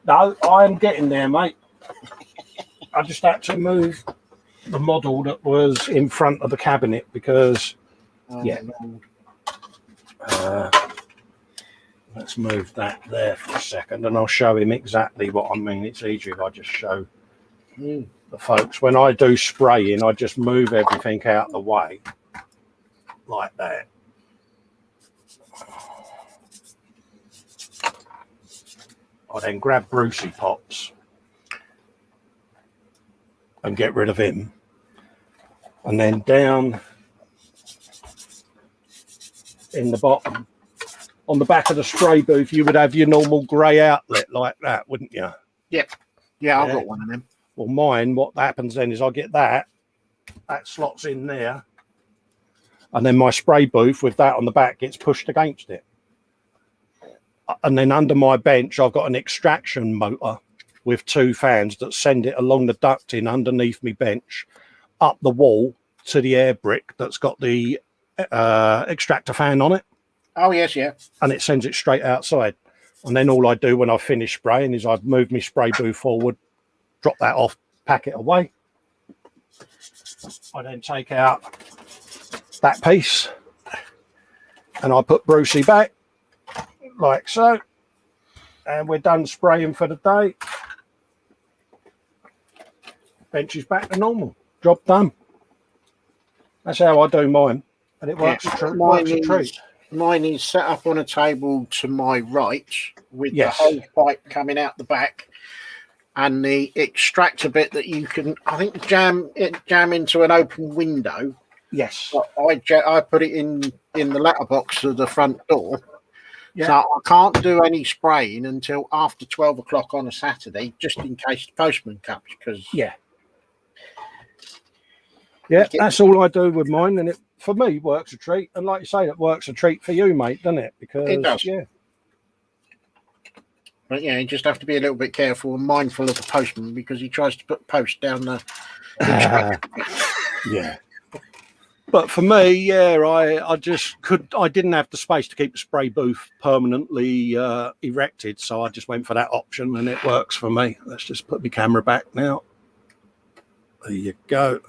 No, I'm getting there, mate. I just had to move the model that was in front of the cabinet because, yeah. Let's move that there for a second and I'll show him exactly what I mean. It's easier if I just show the folks. When I do spraying, I just move everything out of the way like that. I then grab Brucey Pops and get rid of him. And then down in the bottom, on the back of the spray booth, you would have your normal grey outlet like that, wouldn't you? Yep. Yeah, I've got one of them. Well, mine, what happens then is I get that slots in there, and then my spray booth with that on the back gets pushed against it. And then under my bench, I've got an extraction motor with 2 fans that send it along the ducting underneath my bench, up the wall to the air brick that's got the extractor fan on it. Oh, yes, yeah. And it sends it straight outside. And then all I do when I finish spraying is I move my spray booth forward, drop that off, pack it away. I then take out that piece and I put Brucey back like so. And we're done spraying for the day. Bench is back to normal. Job done. That's how I do mine. And it works a treat. Mine is set up on a table to my right with Yes. the hose pipe coming out the back and the extractor bit that you can, I think, jam into an open window. Yes. I put it in the letterbox of the front door. Yeah. So I can't do any spraying until after 12 o'clock on a Saturday, just in case the postman comes. Because yeah, that's all I do with mine, and it for me works a treat. And like you say, it works a treat for you, mate, doesn't it? Because it does. Yeah. But yeah, you just have to be a little bit careful and mindful of the postman because he tries to put post down the. Yeah. But for me, yeah, I didn't have the space to keep the spray booth permanently erected, so I just went for that option, and it works for me. Let's just put my camera back now. There you go.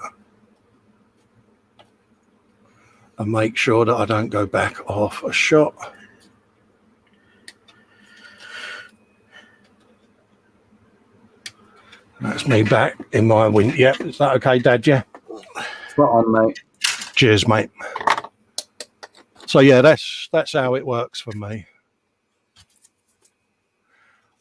and make sure that I don't go back off a shot. That's me back in my wind. Yeah, is that okay, Dad? Yeah. Spot on, mate. Cheers, mate. So yeah, that's how it works for me.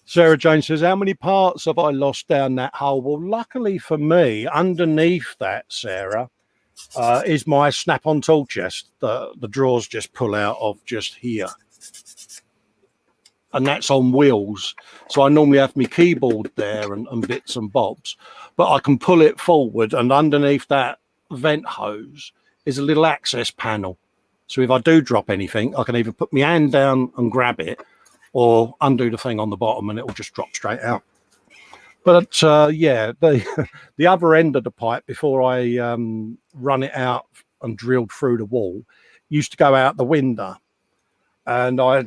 Sarah Jane says, how many parts have I lost down that hole? Well, luckily for me, underneath that, Sarah, is my snap-on tool chest. The drawers just pull out of just here. And that's on wheels. So I normally have my keyboard there and bits and bobs. But I can pull it forward, and underneath that vent hose is a little access panel. So if I do drop anything, I can either put my hand down and grab it or undo the thing on the bottom and it will just drop straight out. But yeah, the other end of the pipe, before I run it out and drilled through the wall, used to go out the window. And I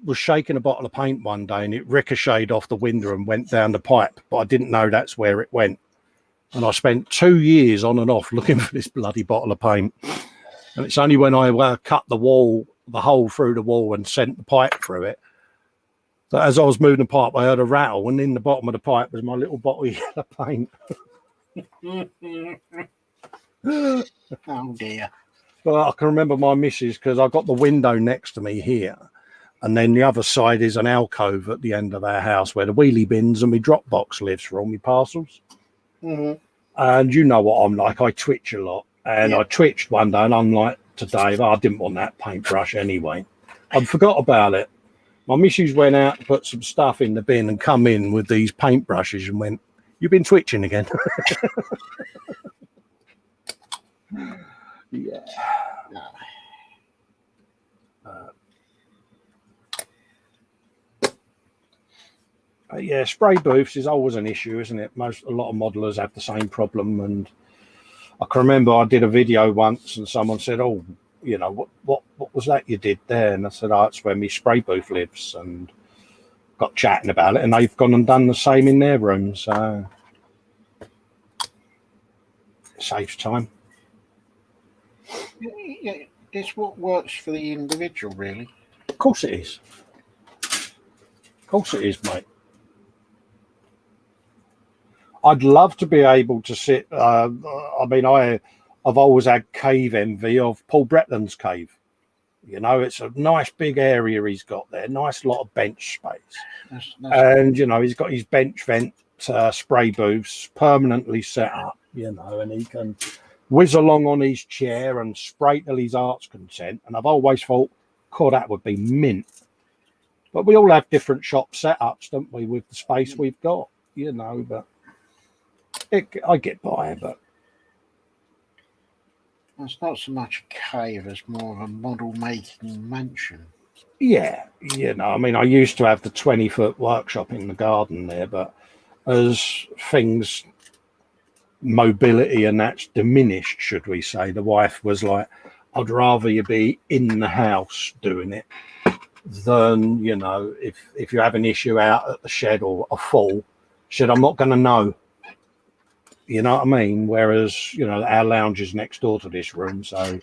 was shaking a bottle of paint one day and it ricocheted off the window and went down the pipe, but I didn't know that's where it went. And I spent 2 years on and off looking for this bloody bottle of paint. And it's only when I cut the hole through the wall and sent the pipe through it, that as I was moving the pipe, I heard a rattle, and in the bottom of the pipe was my little bottle of yellow paint. Oh dear. But I can remember my missus, because I got the window next to me here, and then the other side is an alcove at the end of our house where the wheelie bins and my drop box lives for all my parcels. Mm-hmm. And you know what I'm like, I twitch a lot. And I twitched one day and I'm like to Dave, I didn't want that paintbrush anyway. I forgot about it. My missus went out to put some stuff in the bin and come in with these paintbrushes and went, you've been twitching again. Yeah. Yeah, spray booths is always an issue, isn't it? A lot of modelers have the same problem. And I can remember I did a video once and someone said, oh, you know, what was that you did there? And I said, oh, it's where my spray booth lives, and got chatting about it, and they've gone and done the same in their room. So it saves time. Yeah, it's what works for the individual, really. Of course it is. Of course it is, mate. I'd love to be able to sit. I mean, I've always had cave envy of Paul Bretland's cave. You know, it's a nice big area he's got there, nice lot of bench space. And, you know, he's got his bench vent spray booths permanently set up, you know, and he can whiz along on his chair and spray till his heart's content. And I've always thought, God, that would be mint. But we all have different shop setups, don't we, with the space we've got, you know, but I get by, but it's not so much a cave as more of a model making mansion. Yeah, you know, I mean, I used to have the 20-foot workshop in the garden there, but as things, mobility and that's diminished, should we say, the wife was like, I'd rather you be in the house doing it than, you know, if you have an issue out at the shed or a fall, she said, I'm not going to know. You know what I mean? Whereas, you know, our lounge is next door to this room, so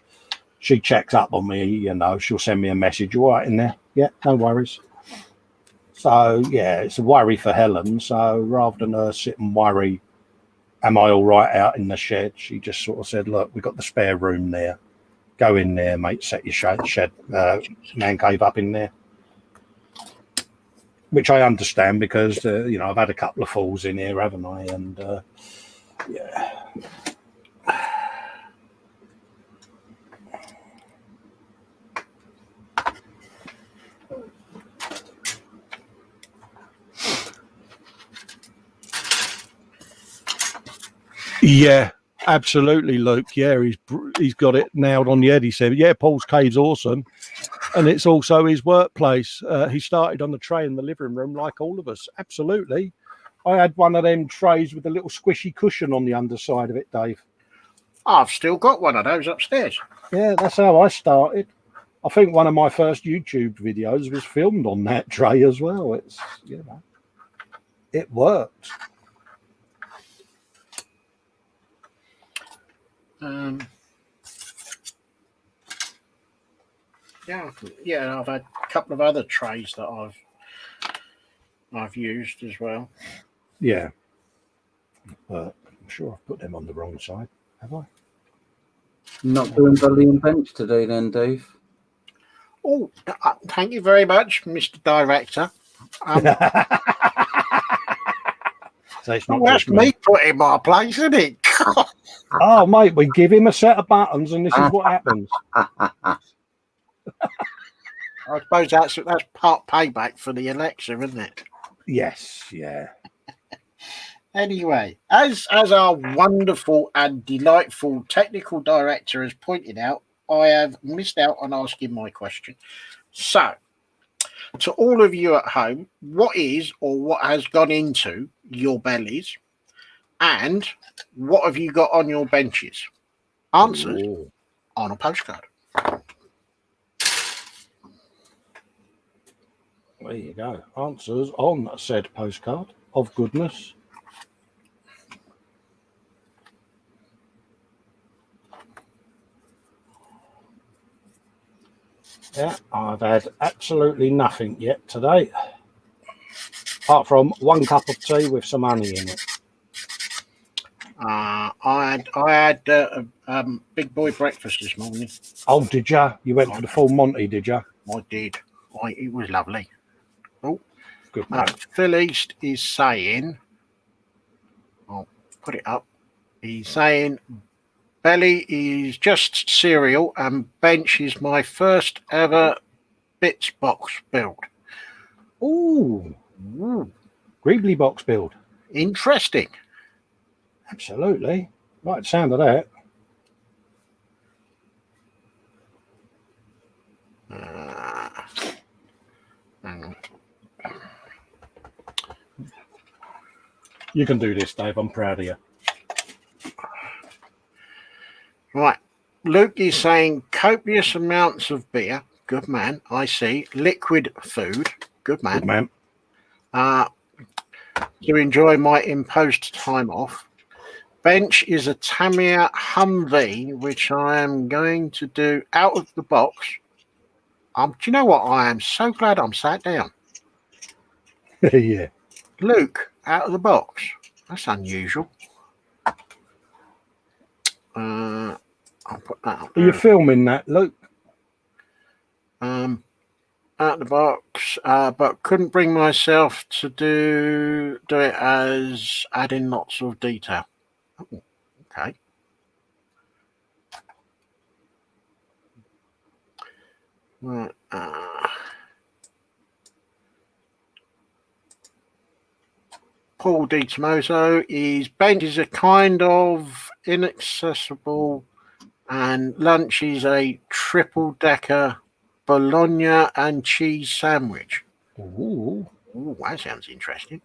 she checks up on me, you know, she'll send me a message, you all right in there? Yeah, no worries. So, yeah, it's a worry for Helen. So rather than her sit and worry, am I all right out in the shed, she just sort of said, look, we've got the spare room there. Go in there, mate, set your shed man cave up in there. Which I understand because, you know, I've had a couple of falls in here, haven't I? And, yeah. Yeah, absolutely, Luke. Yeah, he's got it nailed on the head. He said, yeah, Paul's cave's awesome. And it's also his workplace. He started on the tray in the living room like all of us. Absolutely. I had one of them trays with a little squishy cushion on the underside of it, Dave. I've still got one of those upstairs. Yeah, that's how I started. I think one of my first YouTube videos was filmed on that tray as well. It's, you know, it worked. I've had a couple of other trays that I've used as well. Yeah. I'm sure I've put them on the wrong side, have I? Not doing belly and bench today, then, Dave. Oh, thank you very much, Mr. Director. So it's not That's just me. me put in my place, isn't it? Oh, mate, we give him a set of buttons, and this is what happens. I suppose that's part payback for the Alexa, isn't it? Yes, yeah. Anyway, as our wonderful and delightful technical director has pointed out, I have missed out on asking my question. So, to all of you at home, what is or what has gone into your bellies, and what have you got on your benches? Answers on a postcard. There you go. Answers on said postcard of goodness. Yeah, I've had absolutely nothing yet today, apart from 1 cup of tea with some honey in it. I had big boy breakfast this morning. Oh, did you? You went for the full Monty, did you? I did. It was lovely. Oh, good man. Phil East is saying, I'll put it up. He's saying, belly is just cereal and bench is my first ever bits box build. Ooh. Greebly box build. Interesting. Absolutely. Right sound of that. Hang on. You can do this, Dave. I'm proud of you. Right. Luke is saying copious amounts of beer. Good man. I see. Liquid food. Good man. Good man. To enjoy my imposed time off. Bench is a Tamiya Humvee, which I am going to do out of the box. Do you know what? I am so glad I'm sat down. Yeah. Luke, out of the box. That's unusual. I'll put that up. Are you filming that, Luke? Out of the box, but couldn't bring myself to do it as adding lots of detail. Oh, okay. Right. Paul D. Tomoso is bench is a kind of inaccessible, and lunch is a triple decker bologna and cheese sandwich. Ooh, that sounds interesting.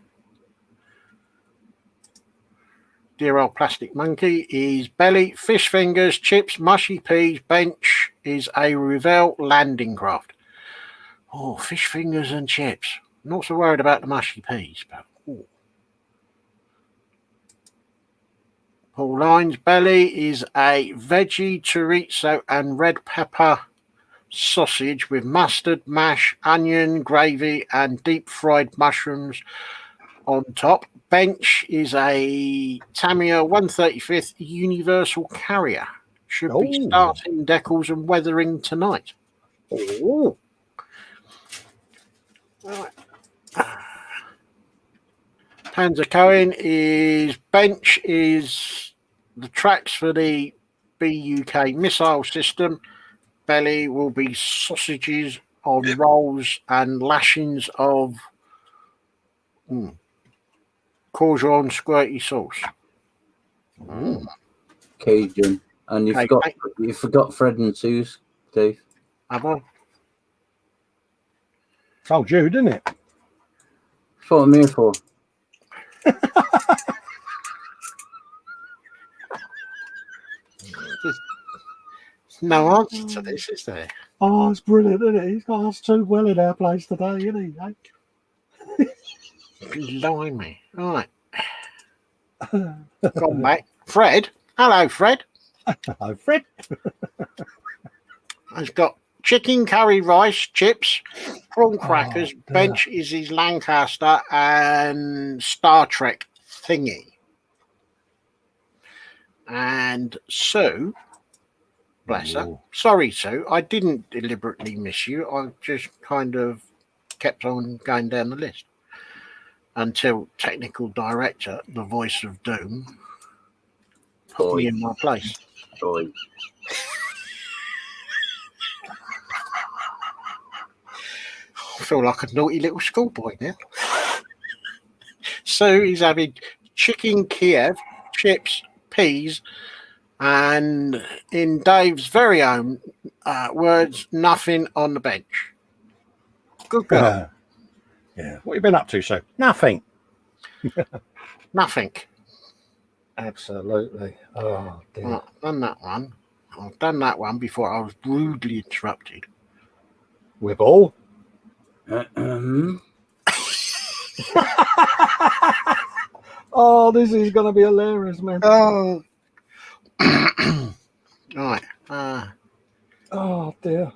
Dear old plastic monkey is belly, fish fingers, chips, mushy peas. Bench is a Revell landing craft. Oh, fish fingers and chips. Not so worried about the mushy peas, but Paul Lyons belly is a veggie chorizo and red pepper sausage with mustard, mash, onion, gravy, and deep fried mushrooms on top. Bench is a Tamiya 135th Universal Carrier. Should be starting decals and weathering tonight. Oh. Right. Panzer Cohen is bench is the tracks for the BUK missile system. Belly will be sausages on rolls and lashings of Courgeon squirty sauce. Cajun. And you forgot Fred and Sue's, Dave. Have I? Told you, didn't it? That's what I'm here for. There's no answer to this, is there? Oh, it's brilliant, isn't it? He's got us too well in our place today, isn't he? Blimey. Right. Gone back. Fred. Hello, Fred. Hello, Fred. Has got chicken curry rice, chips, prawn crackers. Bench is his Lancaster and Star Trek thingy. And Sue, bless her. Sorry, Sue, I didn't deliberately miss you. I just kind of kept on going down the list until technical director, the voice of doom, put me in my place. Boy. I feel like a naughty little schoolboy now. So he's having chicken Kiev, chips, peas, and in Dave's very own words, nothing on the bench. Good girl. Yeah. What have you been up to, so? Nothing. Nothing. Absolutely. Oh, dear. Right, done that one. I've done that one before I was rudely interrupted. With all? Oh, this is going to be hilarious, man. Oh. Right. Oh, dear.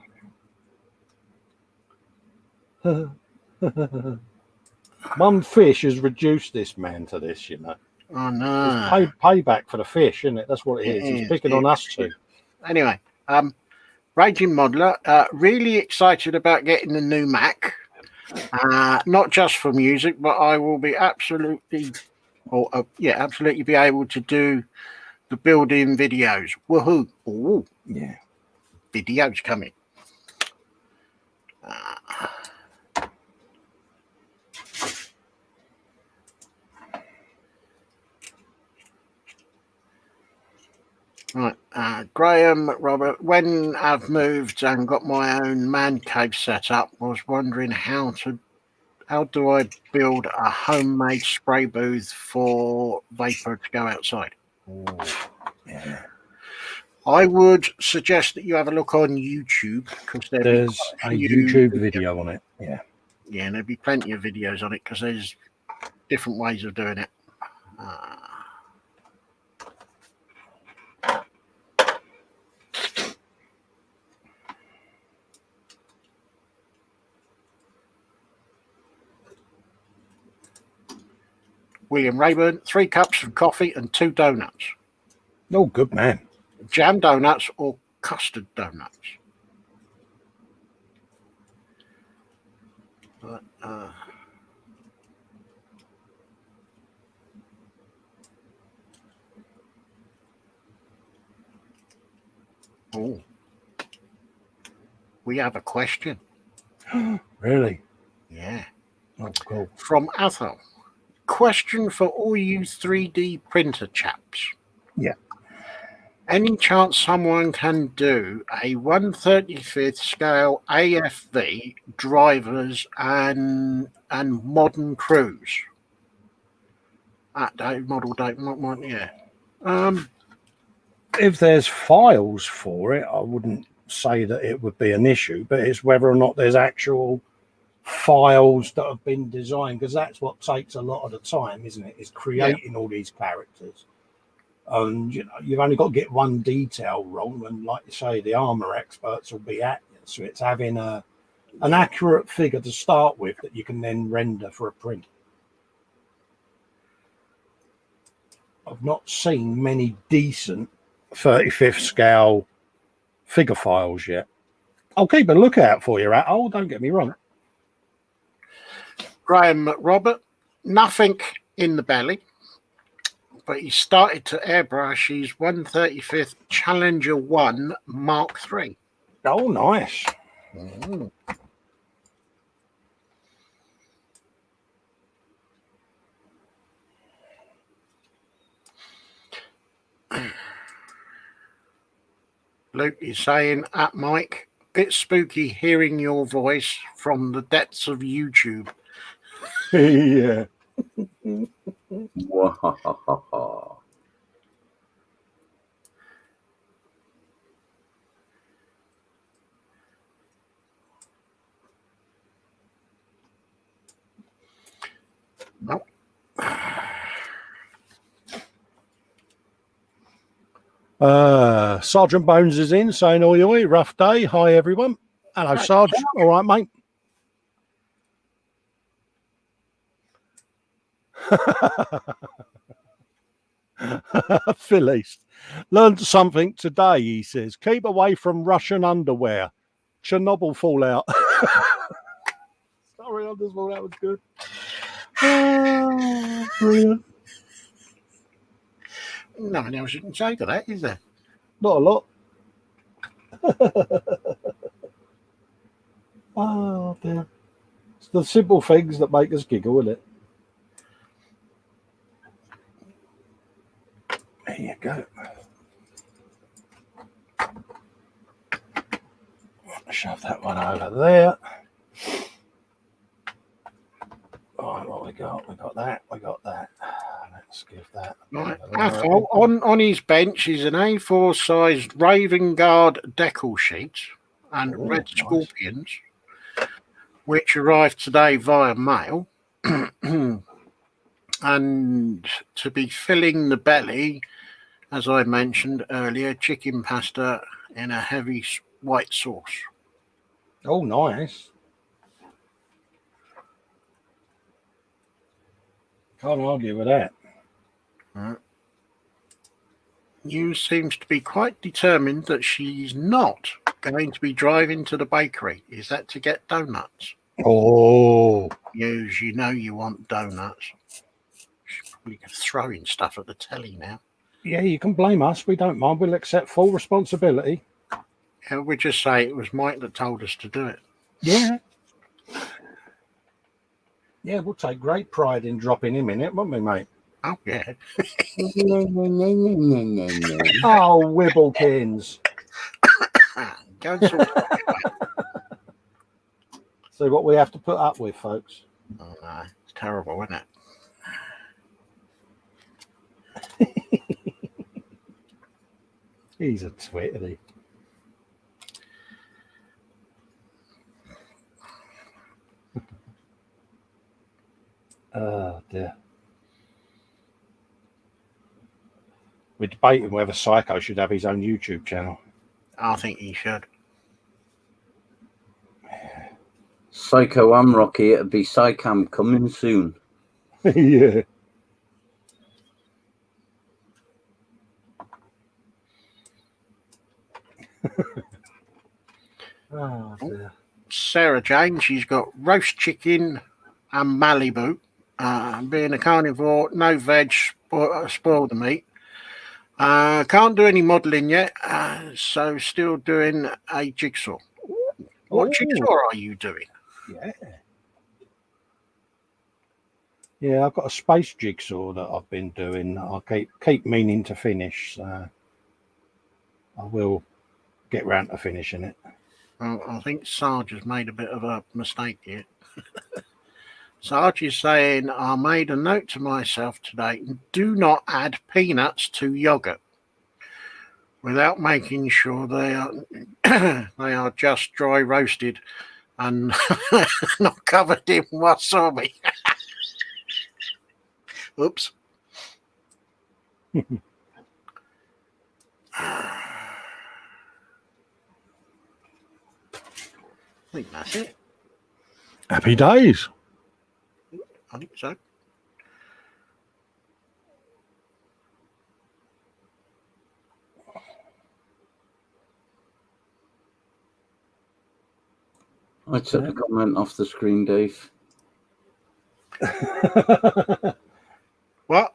Mum Fish has reduced this man to this, you know. Oh, no. It's payback for the fish, isn't it? That's what it is. He's picking on us too. Anyway, Raging Modeler, really excited about getting the new Mac. Not just for music, but I will be absolutely be able to do the building videos. Woohoo! Ooh. Yeah, videos coming. Right, Graham, Robert, when I've moved and got my own man cave set up, I was wondering how do I build a homemade spray booth for vapor to go outside? Ooh. Yeah. I would suggest that you have a look on YouTube because there's a YouTube video on it. Yeah. Yeah, and there'll be plenty of videos on it because there's different ways of doing it. William Rayburn, 3 cups of coffee and 2 donuts. Oh, good man. Jam donuts or custard donuts? Oh, we have a question. Really? Yeah. Oh, cool. From Athel. Question for all you 3D printer chaps. Yeah. Any chance someone can do a 1/35th scale AFV drivers and modern cruise? Model date, yeah. If there's files for it, I wouldn't say that it would be an issue, but it's whether or not there's actual files that have been designed, because that's what takes a lot of the time, isn't it? Is creating all these characters. And you know, you've only got to get one detail wrong, and like you say, the armor experts will be at you. So it's having an accurate figure to start with that you can then render for a print. I've not seen many decent 35th scale figure files yet. I'll keep a lookout for you, Athol, don't get me wrong. Graham Robert, nothing in the belly, but he started to airbrush his 1/35th Challenger 1 Mark III. Oh, nice. Mm. Luke is saying, at Mike, bit spooky hearing your voice from the depths of YouTube. Yeah. Nope. Sergeant Bones is in saying, oi, oi, rough day. Hi, everyone. Hello, Sarge. All right, mate. Phillies. Learned something today, he says. Keep away from Russian underwear. Chernobyl fallout. Sorry, I just thought that was good. Oh, brilliant. Nothing else you can say to that, is there? Not a lot. Oh, dear. It's the simple things that make us giggle, isn't it? There you go. Shove that one over there. All right, what we got? We got that. We got that. Let's give that. Right. On his bench is an A4 sized Raven Guard decal sheet and red nice. scorpions, which arrived today via mail. And to be filling the belly, as I mentioned earlier, chicken pasta in a heavy white sauce. Oh, nice. Can't argue with that. You seems to be quite determined that she's not going to be driving to the bakery. Is that to get donuts? Oh. You know you want donuts. She's probably throwing stuff at the telly now. Yeah, you can blame us. We don't mind. We'll accept full responsibility. Yeah, we just say it was Mike that told us to do it. Yeah. Yeah, we'll take great pride in dropping him in it, won't we, mate? Oh, yeah. Oh, Wibbлекins. Go and sort it out, mate. See what we have to put up with, folks. Oh, no. It's terrible, isn't it? He's a twit, isn't he? Oh, dear. We're debating whether Psycho should have his own YouTube channel. I think he should. Psycho and Rocky, it'll be Psycam coming soon. Yeah. Oh, dear. Sarah Jane, she's got roast chicken and Malibu. Being a carnivore, no veg, spoil the meat. Can't do any modelling yet, so still doing a jigsaw. What jigsaw are you doing? Yeah. Yeah, I've got a space jigsaw that I've been doing. I keep meaning to finish, so I will get round to finishing it. Well, I think Sarge has made a bit of a mistake here. Sarge is saying, I made a note to myself today, do not add peanuts to yogurt without making sure they are they are just dry roasted and not covered in wasabi. Oops. I think that's it. Happy days. I think so. I took the comment off the screen, Dave. What?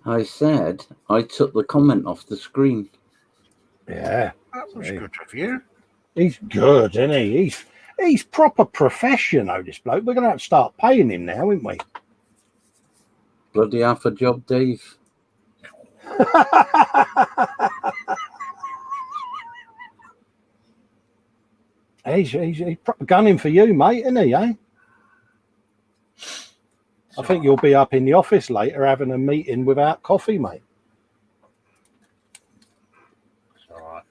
I said I took the comment off the screen. Yeah. That was good of you. He's good, isn't he? He's proper professional, this bloke. We're going to have to start paying him now, aren't we? Bloody half a job, Dave. He's gunning for you, mate, isn't he, eh? I think you'll be up in the office later having a meeting without coffee, mate. It's all right.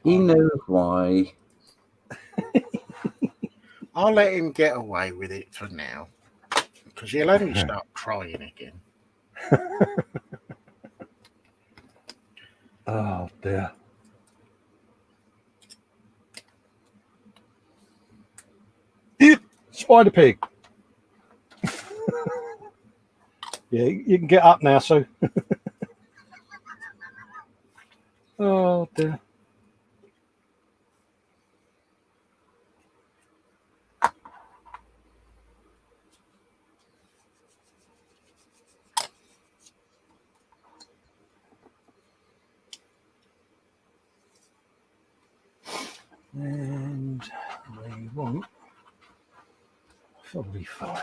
He knows why. I'll let him get away with it for now, because he'll only start crying again. Oh, dear. Spider pig. Yeah, you can get up now, Sue. Oh dear. And we want 45.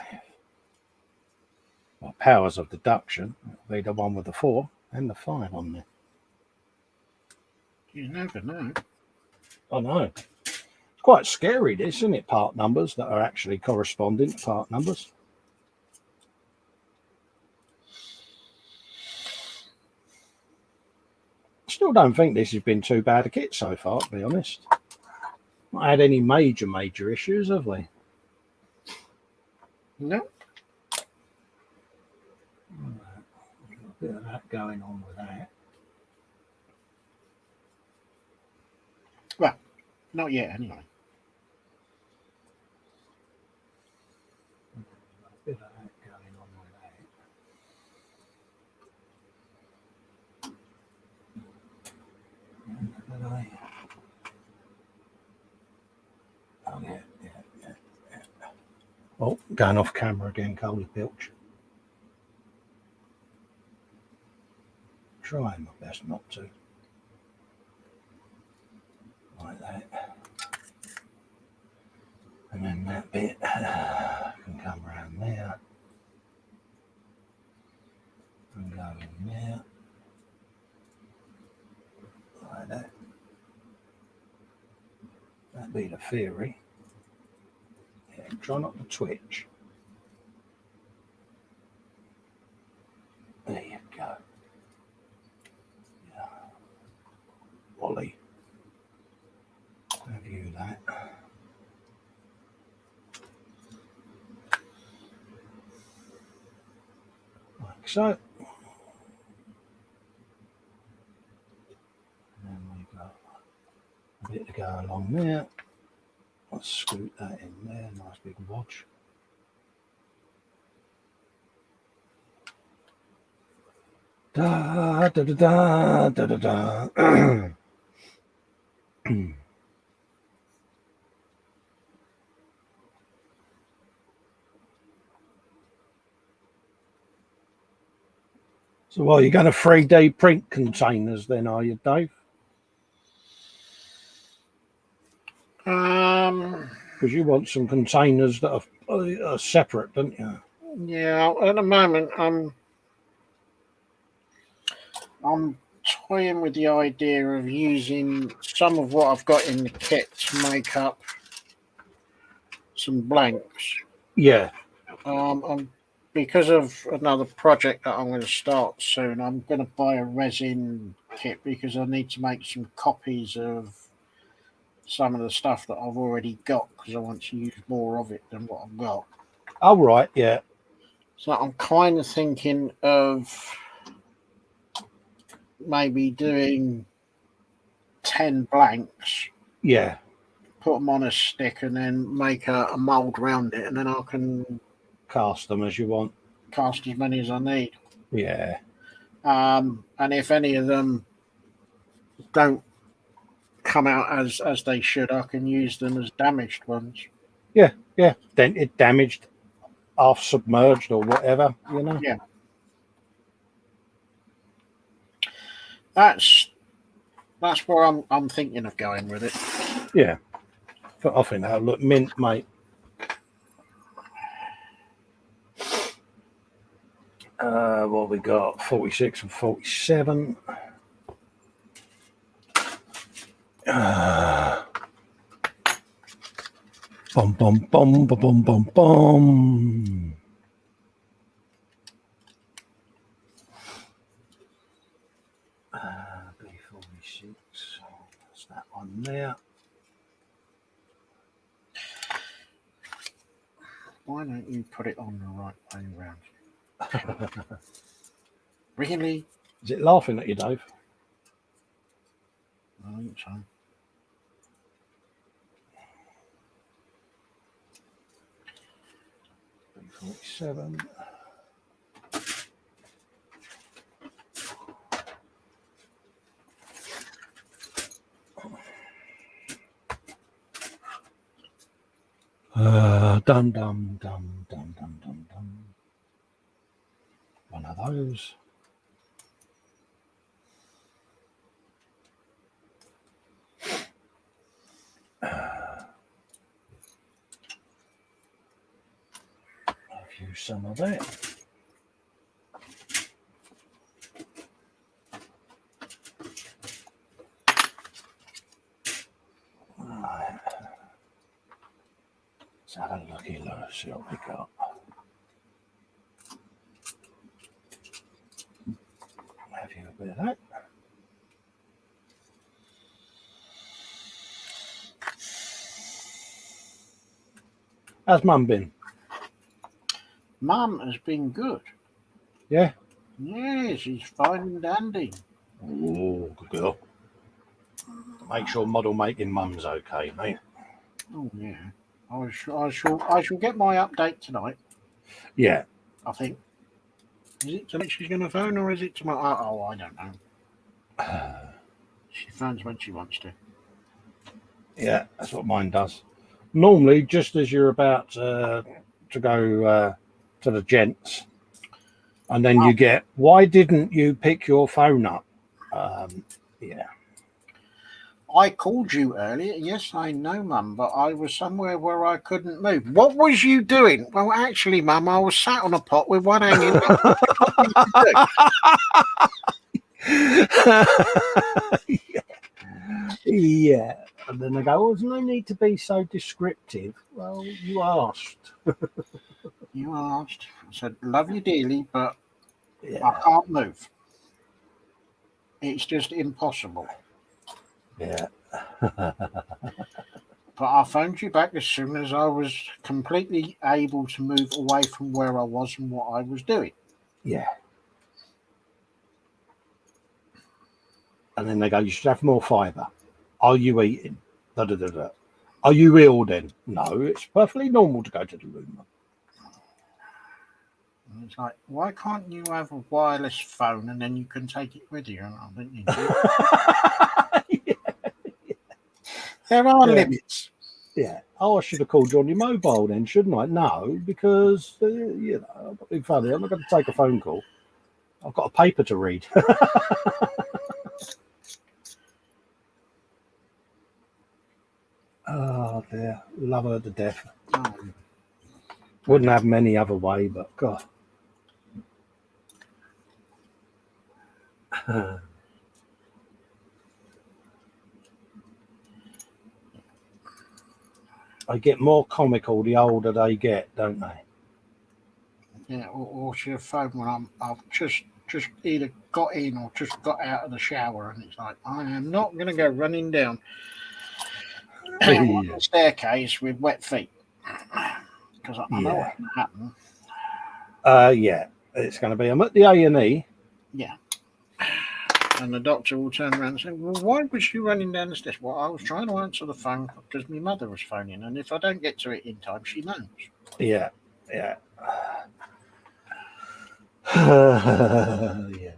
Well, powers of deduction will be the one with the 4 and the 5 on there. You never know. I know. It's quite scary, this, isn't it? Part numbers that are actually corresponding to part numbers. Still don't think this has been too bad a kit so far, to be honest. Not had any major issues, have we? No. A bit of that going on with that. Well, not yet, anyway. A bit of that going on with that. Oh, yeah. Oh, going off camera again, Colin Pilch. Trying my best not to. Like that. And then that bit can come around there. And go in there. Like that. That'd be the theory. Yeah, try not to twitch. There you go. Yeah. Wally. Have you that? Like so. And then we've got a bit to go along there. Let's scoot that in there, nice big watch. Da da da da da da da. So, what, you're going to 3D print containers then, are you, Dave? Because you want some containers that are separate, don't you? Yeah, at the moment, I'm toying with the idea of using some of what I've got in the kit to make up some blanks. Yeah. Because of another project that I'm going to start soon, I'm going to buy a resin kit because I need to make some copies of some of the stuff that I've already got because I want to use more of it than what I've got. Oh, right, yeah. So I'm kind of thinking of maybe doing 10 blanks. Yeah. Put them on a stick and then make a mould around it, and then I can Cast them as you want. Cast as many as I need. Yeah. And if any of them don't come out as they should, I can use them as damaged ones. Yeah. Then it damaged, half submerged or whatever, you know. Yeah. That's where I'm thinking of going with it. Yeah. I think that'll look mint, mate. What we got? 46 and 47. Bum bum bum bum bum bum bum. B46. That's that one there. Why don't you put it on the right way around? Really? Is it laughing at you, Dave? I think so. 47. Dum dum dum dum dum dum dum. One of those. I've used some of that. Right. Let's have a looky, look, see what we got. Have you a bit of that? How's Mum been? Mum has been good. Yeah? Yeah, she's fine and dandy. Oh, good girl. Make sure model making Mum's okay, mate. Oh yeah. I shall get my update tonight. Yeah. I think. Is it tonight she's going to phone, or is it tomorrow? Oh, I don't know. She phones when she wants to. Yeah, that's what mine does. Normally, just as you're about to go to the gents, and then you get, why didn't you pick your phone up? Yeah. I called you earlier. Yes, I know, Mum, but I was somewhere where I couldn't move. What was you doing? Well, actually, Mum, I was sat on a pot with one hanging up. Yeah. And then they go, oh, there's no need to be so descriptive. Well, you asked. You asked. I said, love you dearly, but Yeah. I can't move. It's just impossible. Yeah. But I phoned you back as soon as I was completely able to move away from where I was and what I was doing. Yeah. And then they go, you should have more fibre. Are you eating? Da, da, da, da. Are you ill then? No, it's perfectly normal to go to the loo. And it's like, why can't you have a wireless phone and then you can take it with you? And I think you do. Yeah. There are limits. Yeah. Oh, I should have called you on your mobile then, shouldn't I? No, because, you know, I'm not being funny. I'm not going to take a phone call. I've got a paper to read. Oh, dear. Love her to death. Wouldn't have them any other way, but God. They get more comical the older they get, don't they? Yeah, or she'll phone when I've just either got in or just got out of the shower, and it's like, I am not going to go running down the staircase with wet feet, because I know what's going to happen. Yeah, it's going to be, I'm at the A&E. Yeah. And the doctor will turn around and say, well, why was you running down the stairs? Well, I was trying to answer the phone because my mother was phoning, and if I don't get to it in time, she moans. Yeah, yeah. Yeah.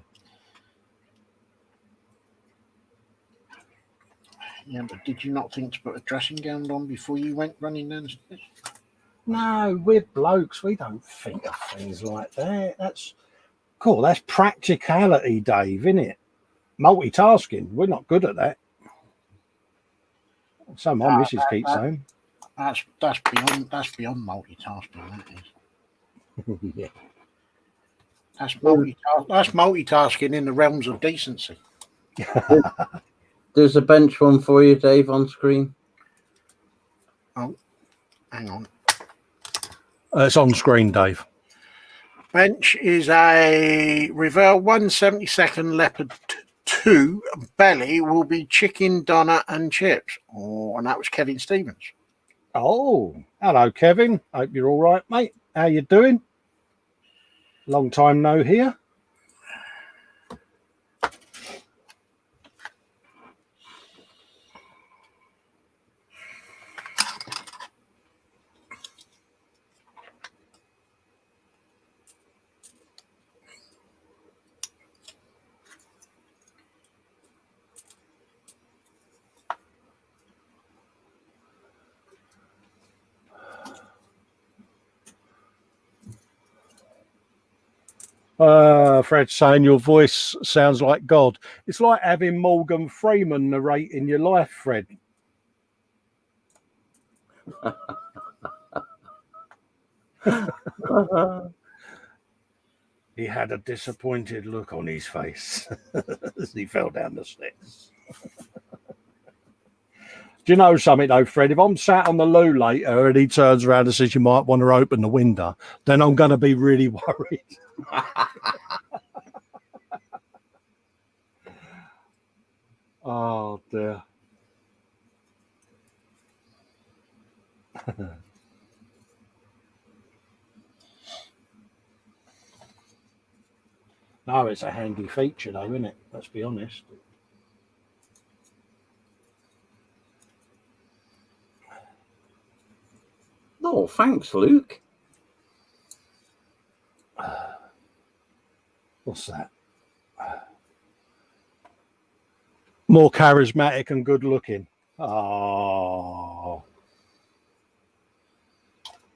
Yeah, but did you not think to put a dressing gown on before you went running down the stairs? No, we're blokes. We don't think of things like that. That's cool. That's practicality, Dave, isn't it? Multitasking. We're not good at that. So my missus keeps saying. That's beyond multitasking. That is. Yeah. That's multitasking in the realms of decency. There's a bench one for you, Dave, on screen. Oh, hang on. It's on screen, Dave. Bench is a Revell 172nd Leopard 2. Belly will be chicken, doner, and chips. Oh, and that was Kevin Stevens. Oh, hello, Kevin. Hope you're all right, mate. How you doing? Long time no hear. Fred saying your voice sounds like God. It's like having Morgan Freeman narrating your life, Fred. He had a disappointed look on his face as he fell down the stairs. Do you know something though, Fred? If I'm sat on the loo later and he turns around and says you might want to open the window, then I'm going to be really worried. Oh dear. No, it's a handy feature though, isn't it? Let's be honest. Oh, thanks, Luke. What's that? More charismatic and good looking. Oh.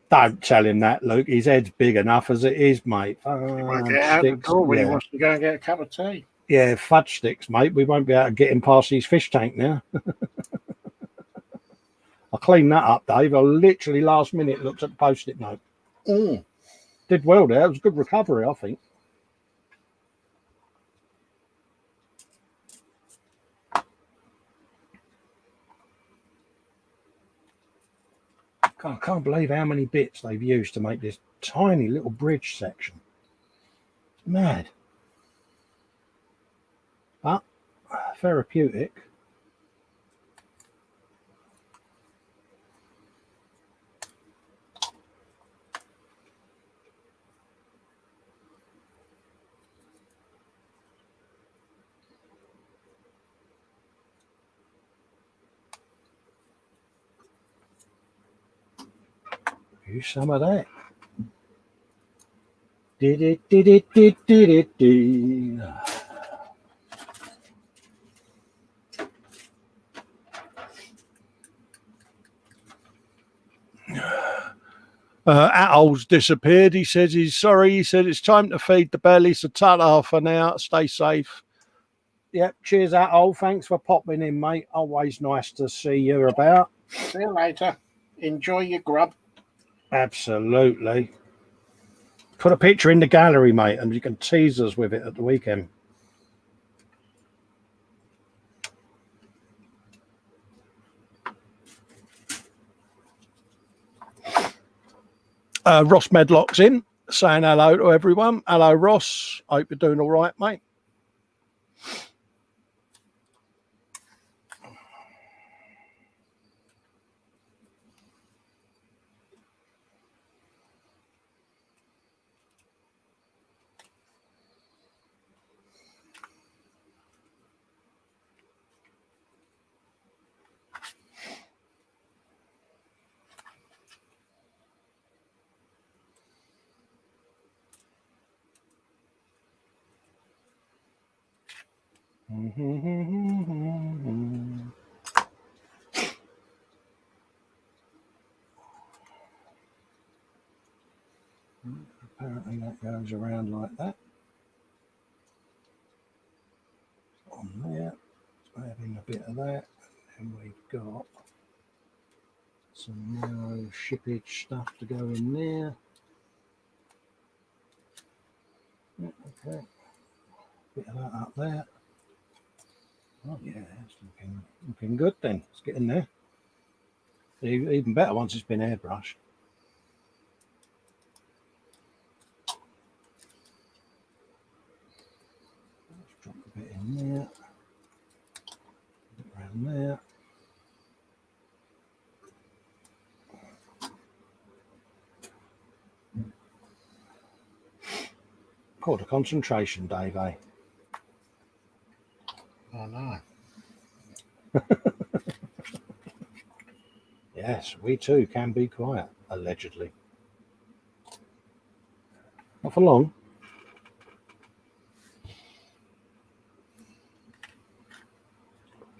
Don't tell him that, Luke. His head's big enough as it is, mate. He won't get out the door when he wants to go and get a cup of tea. Yeah, fudge sticks, mate. We won't be able to get him past his fish tank now. I cleaned that up, Dave. I literally last minute looked at the post-it note. Did well there. It was a good recovery, I think. I can't believe how many bits they've used to make this tiny little bridge section. It's mad. But therapeutic. Use some of that. Did it. Atol's disappeared. He says he's sorry. He said it's time to feed the belly. So ta-ta for now. Stay safe. Yep. Cheers, Atol. Thanks for popping in, mate. Always nice to see you about. See you later. Enjoy your grub. Absolutely. Put a picture in the gallery, mate, and you can tease us with it at the weekend. Ross Medlock's in, saying hello to everyone. Hello, Ross. Hope you're doing all right, mate. Apparently that goes around like that. On there, having a bit of that, and we've got some narrow shippage stuff to go in there. Okay, bit of that up there. Oh yeah, it's looking good then. It's getting there. Even better once it's been airbrushed. Let's drop a bit in there, a bit around there. Called a concentration, Dave, eh? Oh no. Yes, we too can be quiet, allegedly. Not for long.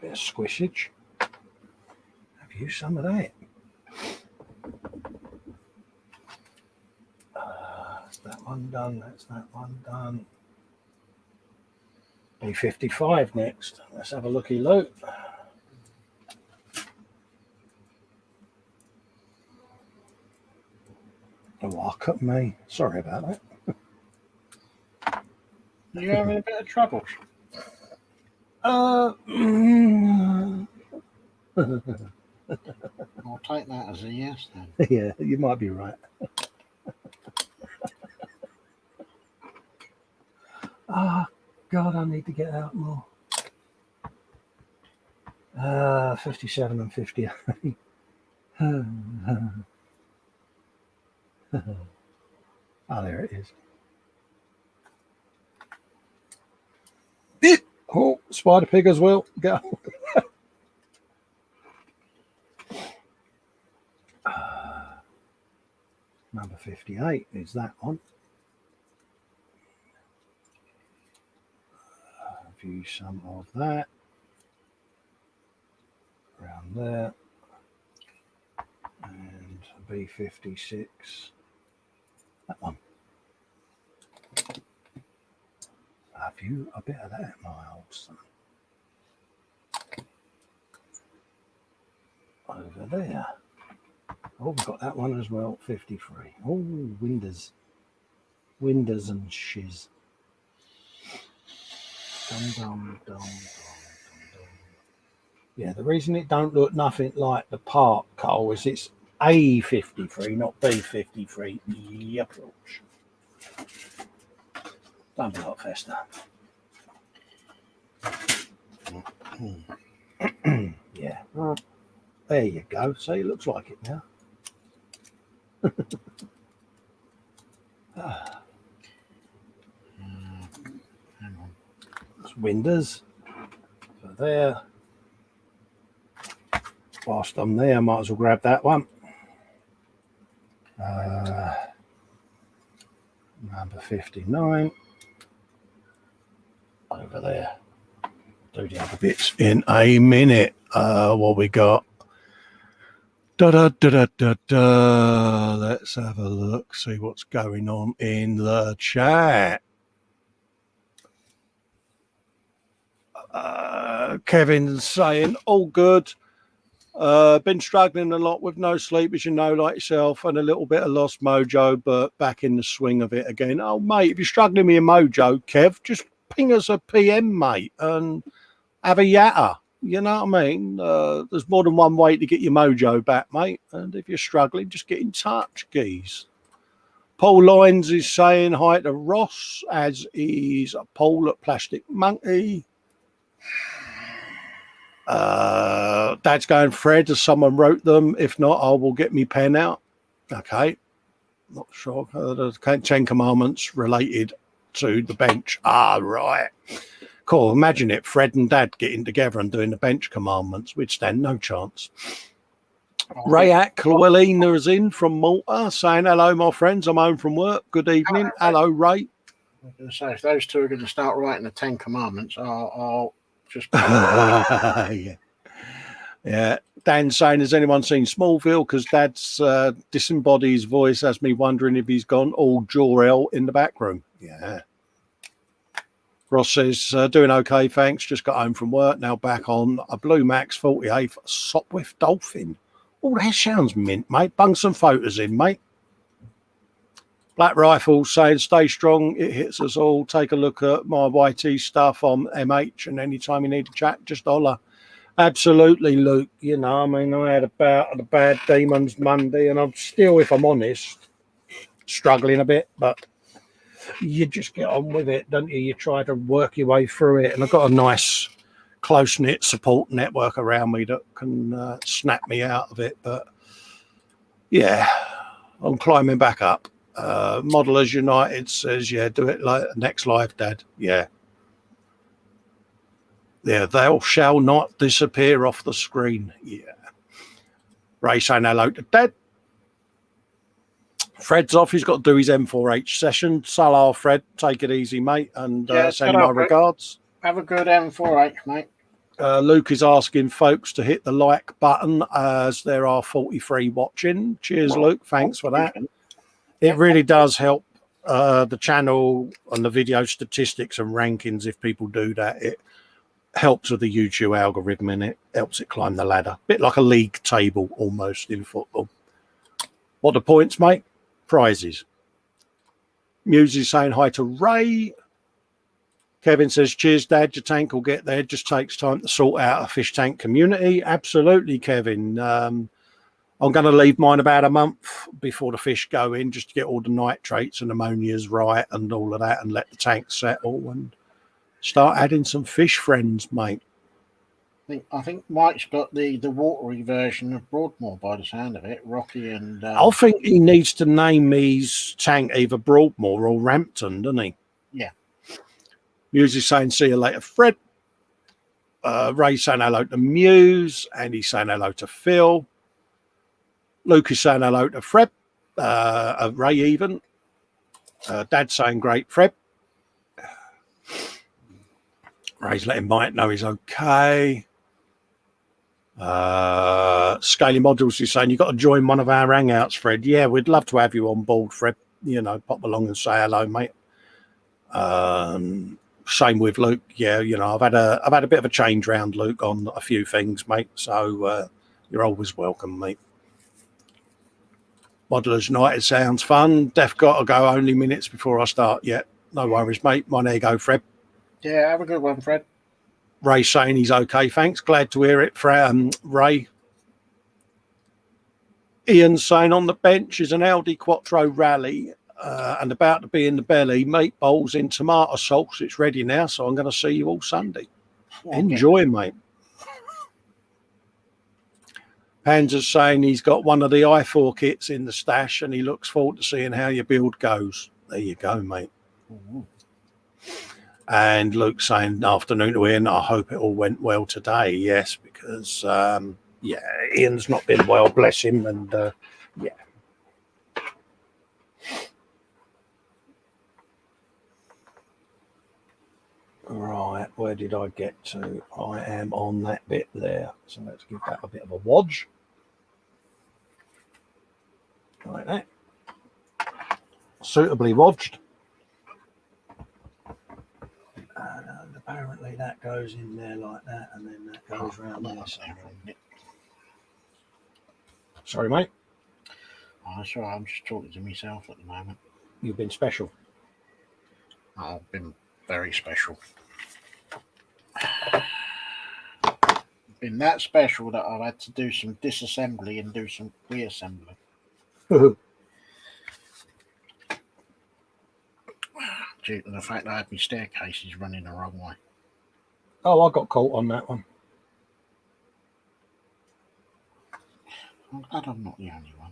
Bit of squishage. Have you some of that? That one done. That's that one done. B55 next. Let's have a looky, Luke. Oh, cut me. Sorry about that. You having a bit of trouble? Uh, I'll take that as a yes then. yeah, you might be right. God, I need to get out more. 57 and 58. Oh, there it is. Oh, spider pig as well. Go. Number 58 is that one. View some of that. Around there. And B56. That one. Have you a bit of that, my old son? Over there. Oh, we've got that one as well, 53. Oh, windows. Windows and shiz. Dum. Yeah, the reason it don't look nothing like the park, Cole, is it's A53, not B53. Yep. Don't be like Festa. Yeah. There you go. See, it looks like it now. Hang on. It's windows. So there. Whilst I'm there, I might as well grab that one. Number 59. Over there. Do the other bits in a minute. What we got? Let's have a look, see what's going on in the chat. Kevin's saying, all good. Been struggling a lot with no sleep, as you know, like yourself, and a little bit of lost mojo, but back in the swing of it again. Oh, mate, if you're struggling with your mojo, Kev, just ping us a PM, mate, and have a yatter. You know what I mean? There's more than one way to get your mojo back, mate. And if you're struggling, just get in touch, geez. Paul Lyons is saying hi to Ross, as is Paul at Plastic Monkey. Dad's going, Fred, as someone wrote them. If not, I will get me pen out. Okay. Not sure. The 10 Commandments related to the bench. Ah, right. Cool. Imagine it, Fred and Dad getting together and doing the bench commandments. We'd stand no chance. Ray Llewellyn is in from Malta saying, hello, my friends. I'm home from work. Good evening. Hello, Ray. I was going to say, if those two are going to start writing the 10 Commandments, I'll just... Yeah. Dan's saying, has anyone seen Smallville? Because Dad's disembodied his voice has me wondering if he's gone all Jor-El in the back room. Yeah. Ross says, doing okay, thanks. Just got home from work. Now back on a Blue Max 48 Sopwith Dolphin. Oh, that sounds mint, mate. Bung some photos in, mate. Black Rifle saying, stay strong. It hits us all. Take a look at my YT stuff on MH, and anytime you need to chat, just holler. Absolutely, Luke. You know, I mean, I had a bout of the bad demons Monday, and I'm still, if I'm honest, struggling a bit, but you just get on with it, don't you? You try to work your way through it. And I've got a nice, close-knit support network around me that can snap me out of it. But, yeah, I'm climbing back up. Modelers United says, yeah, do it like next live, Dad. Yeah. Yeah, thou shall not disappear off the screen. Yeah. Ray saying hello to Dad. Fred's off. He's got to do his M4H session. Salah, Fred. Take it easy, mate. And send my regards. Have a good M4H, mate. Luke is asking folks to hit the like button as there are 43 watching. Cheers, Luke. Thanks for that. It really does help the channel and the video statistics and rankings. If people do that, it helps with the YouTube algorithm and it helps it climb the ladder. Bit like a league table almost in football. What the points, mate? Prizes. Musie's saying hi to Ray. Kevin says, cheers, Dad. Your tank will get there. Just takes time to sort out a fish tank community. Absolutely, Kevin. I'm going to leave mine about a month before the fish go in, just to get all the nitrates and ammonias right and all of that, and let the tank settle and start adding some fish friends, mate. I think Mike's got the watery version of Broadmoor by the sound of it. Rocky and... I think he needs to name his tank either Broadmoor or Rampton, doesn't he? Yeah. Musie's saying, see you later, Fred. Ray's saying hello to Muse. Andy's saying hello to Phil. Luke is saying hello to Fred. Ray even. Dad's saying great, Fred. Ray's letting Mike know he's okay. Scaly Models is saying, you've got to join one of our hangouts, Fred. Yeah, we'd love to have you on board, Fred. You know, pop along and say hello, mate. Same with Luke. Yeah, you know, I've had a bit of a change round, Luke, on a few things, mate. So you're always welcome, mate. Modelers Night, it sounds fun. Def got to go only minutes before I start. Yeah, no worries, mate. There you go, Fred. Yeah, have a good one, Fred. Ray saying he's okay, thanks. Glad to hear it, Ray. Ian saying on the bench is an Audi Quattro Rally and about to be in the belly. Meatballs in tomato sauce. It's ready now, so I'm going to see you all Sunday. Okay. Enjoy, mate. Panzer's saying he's got one of the i4 kits in the stash and he looks forward to seeing how your build goes. There you go, mate. Mm-hmm. And Luke saying, afternoon to Ian, I hope it all went well today. Yes, because, yeah, Ian's not been well, bless him. And, yeah. Right, where did I get to? I am on that bit there. So let's give that a bit of a wodge. Like that. Suitably wodged. And apparently that goes in there like that, and then that goes round there. Sorry, mate. Oh, that's all right. I'm just talking to myself at the moment. You've been special. I've been very special. Been that special that I've had to do some disassembly and do some reassembly. Due to the fact that I had my staircases running the wrong way. Oh, I got caught on that one. I'm glad I'm not the only one.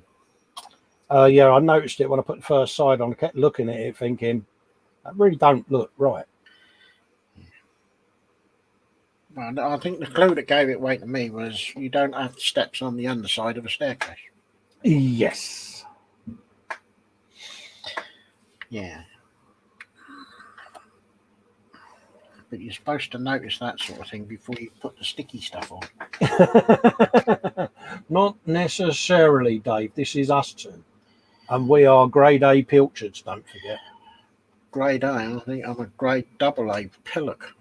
Yeah, I noticed it when I put the first side on. I kept looking at it thinking, that really don't look right. Well, I think the clue that gave it away to me was you don't have steps on the underside of a staircase. Yes. Yeah. But you're supposed to notice that sort of thing before you put the sticky stuff on. Not necessarily, Dave. This is us two. And we are grade A pilchards, don't forget. Grade A? I think I'm a grade AA pillock.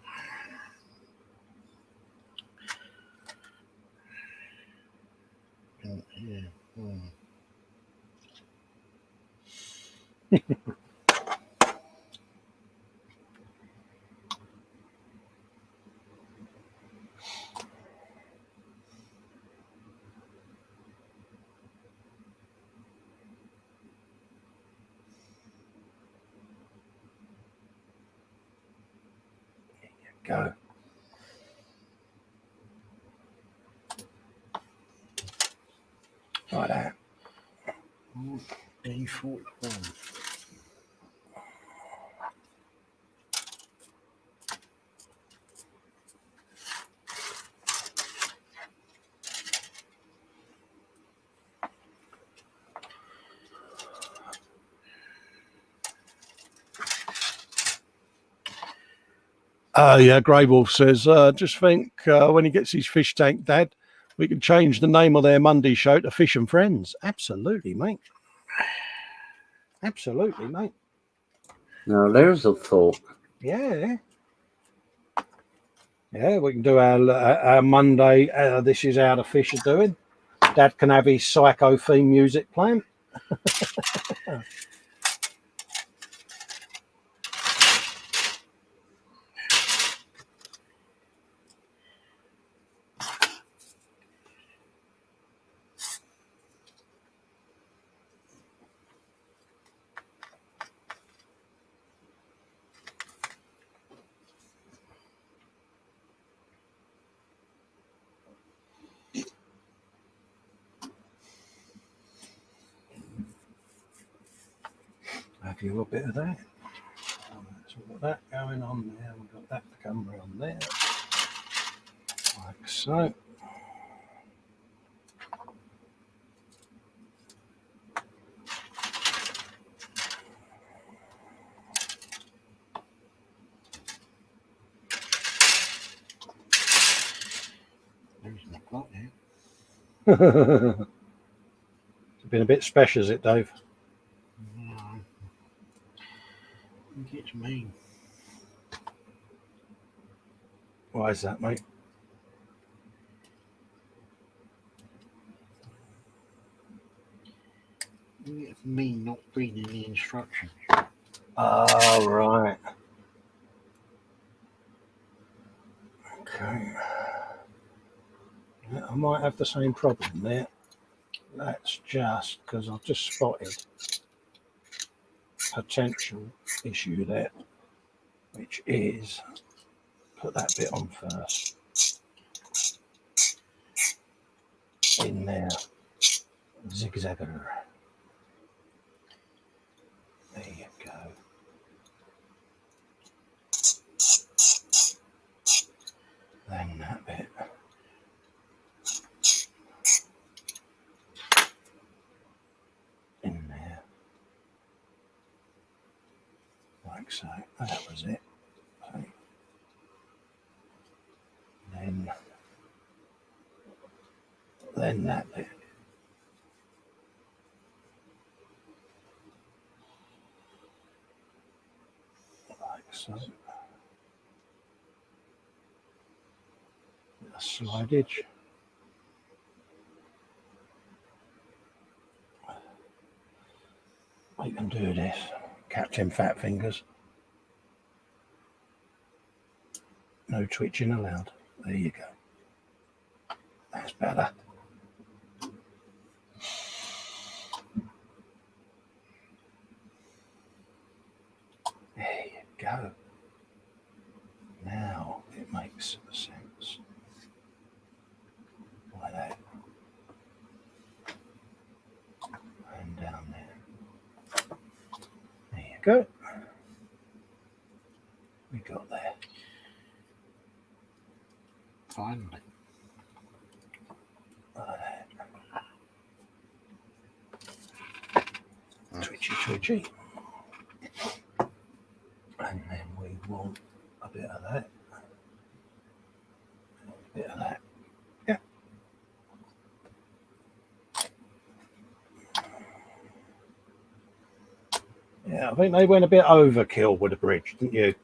Yeah. Go. Like that. D41. Yeah, Grey Wolf says, just think when he gets his fish tank, Dad, we can change the name of their Monday show to Fish and Friends. Absolutely, mate. Absolutely, mate. Now there's a thought. Yeah. Yeah, we can do our Monday. This is how the fish are doing. Dad can have his psycho theme music playing. Have you a bit of that? So we've got that going on there. We've got that to come around there. Like so. There's my plot here. It's been a bit special, is it, Dave? No. I think it's mean. Why is that, mate? I think it's me not reading the instructions. Oh, right. Okay. Yeah, I might have the same problem there. That's just because I've just spotted potential issue there, which is put that bit on first. In there. Zigzagger. There you go. Then that bit. In there. Like so. That was it. So, then that bit. Like so. A slidage. We can do this. Captain Fat Fingers. No twitching allowed. There you go. That's better. There you go. Now it makes sense. Like that. And down there. There you go. We got there. Finally. Like that. Twitchy, twitchy. And then we want a bit of that. A bit of that. Yeah. Yeah, I think they went a bit overkill with the bridge, didn't you?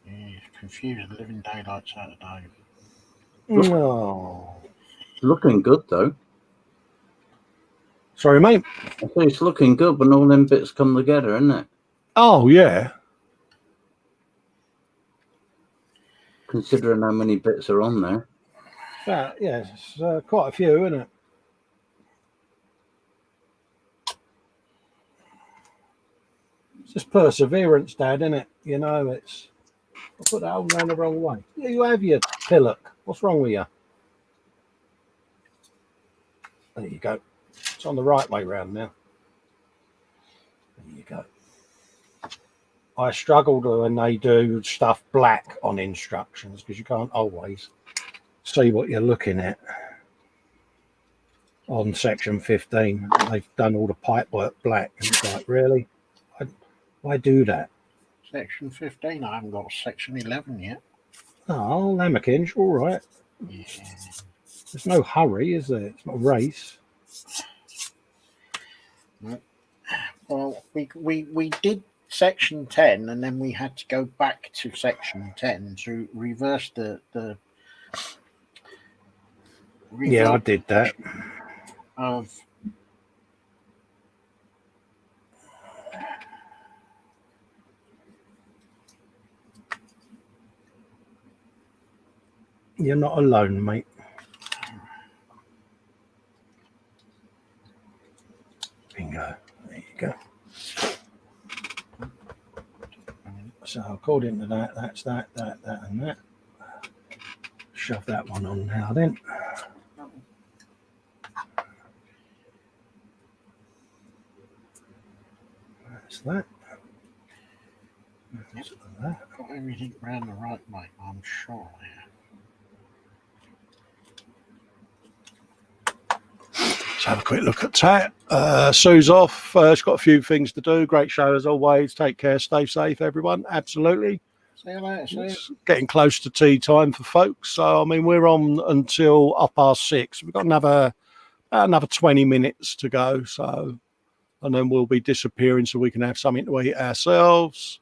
Yeah, confused living daylights out of Dave. No. Looking good though. Sorry, mate. I say it's looking good when all them bits come together, isn't it? Oh, yeah. Considering how many bits are on there. Yeah, it's quite a few, isn't it? It's just perseverance, Dad, isn't it? You know, it's... I put that all round the wrong way. Yeah, you have your pillock. What's wrong with you? There you go. It's on the right way round now. There you go. I struggled when they do stuff black on instructions because you can't always see what you're looking at. On section 15, they've done all the pipe work black. And it's like, really? Why do that? Section 15, I haven't got section 11 yet. Oh, Lammerkinch, all right. Yeah. There's no hurry, is there? It's not a race. Nope. Well, we did section 10, and then we had to go back to section 10 to reverse the Yeah, I did that. Of You're not alone, mate. Bingo. There you go. So according to that, that's that, and that. Shove that one on now then. That's that. That's that. got everything round the right way, I'm sure. Let's have a quick look at that. Sue's off. She's got a few things to do. Great show as always. Take care. Stay safe, everyone. Absolutely. See you later. It's getting close to tea time for folks. So, I mean, we're on until 6:30. We've got another 20 minutes to go. So, and then we'll be disappearing so we can have something to eat ourselves.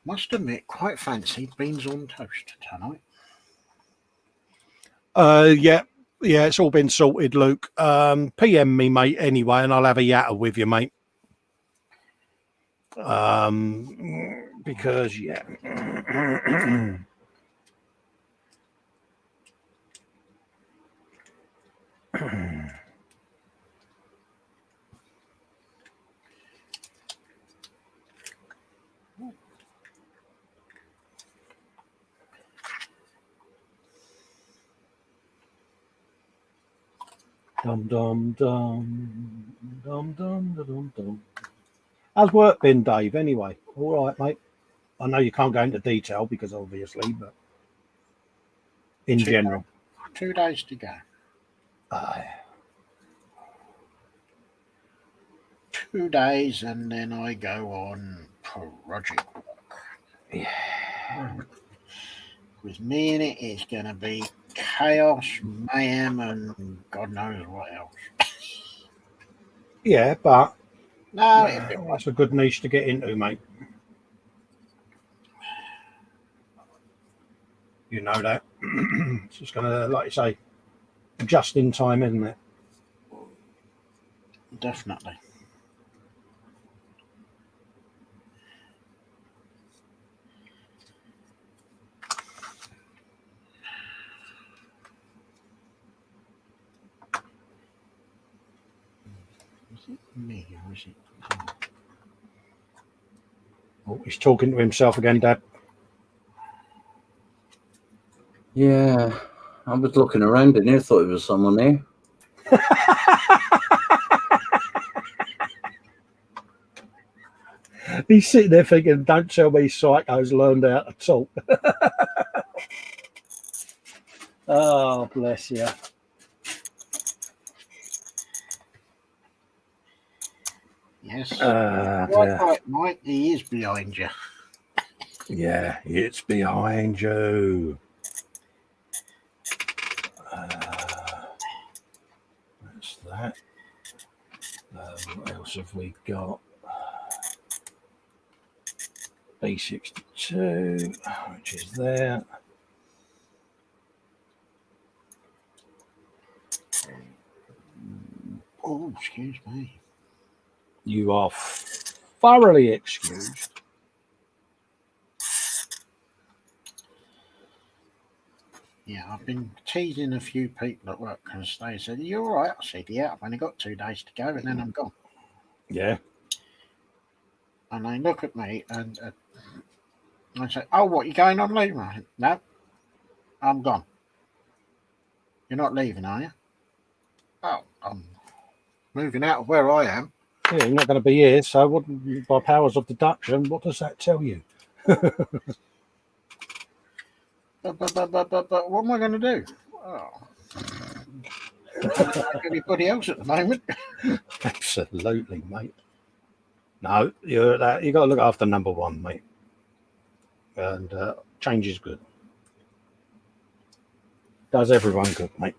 Must admit, quite fancied beans on toast tonight. Yeah, it's all been sorted, Luke. PM me, mate, anyway, and I'll have a yatter with you, mate. Because yeah. Dum dum dum dum dum dum dum. How's work been, Dave? Anyway, all right, mate. I know you can't go into detail because obviously, but in general, 2 days to go. 2 days, and then I go on project work. Yeah. With me in it, it's going to be chaos, mayhem, and God knows what else. Yeah, but No, that's a good niche to get into, mate. You know that. It's just going to, like you say, just in time, isn't it? definitely. Is it me or is it? Oh, he's talking to himself again, Dad. Yeah, I was looking around and I thought there was someone there. He's sitting there thinking, don't tell me psychos learned how to talk. Oh, bless you. Yes. Right, Mike, he is behind you. Yeah, it's behind you. That's that. What else have we got? B62, which is there. Oh, excuse me. You are thoroughly excused. Yeah, I've been teasing a few people at work because they said, "Are you all right?" I said, "Yeah, I've only got 2 days to go and then I'm gone." Yeah. And they look at me and I say, "Oh, what, you going on leave?" I said, "No, I'm gone." "You're not leaving, are you?" "Oh, I'm moving out of where I am." Yeah, you're not going to be here, so what, by powers of deduction, what does that tell you? But what am I going to do? Oh. Like anybody else at the moment. Absolutely, mate. No, you got to look after number one, mate. And change is good. Does everyone good, mate.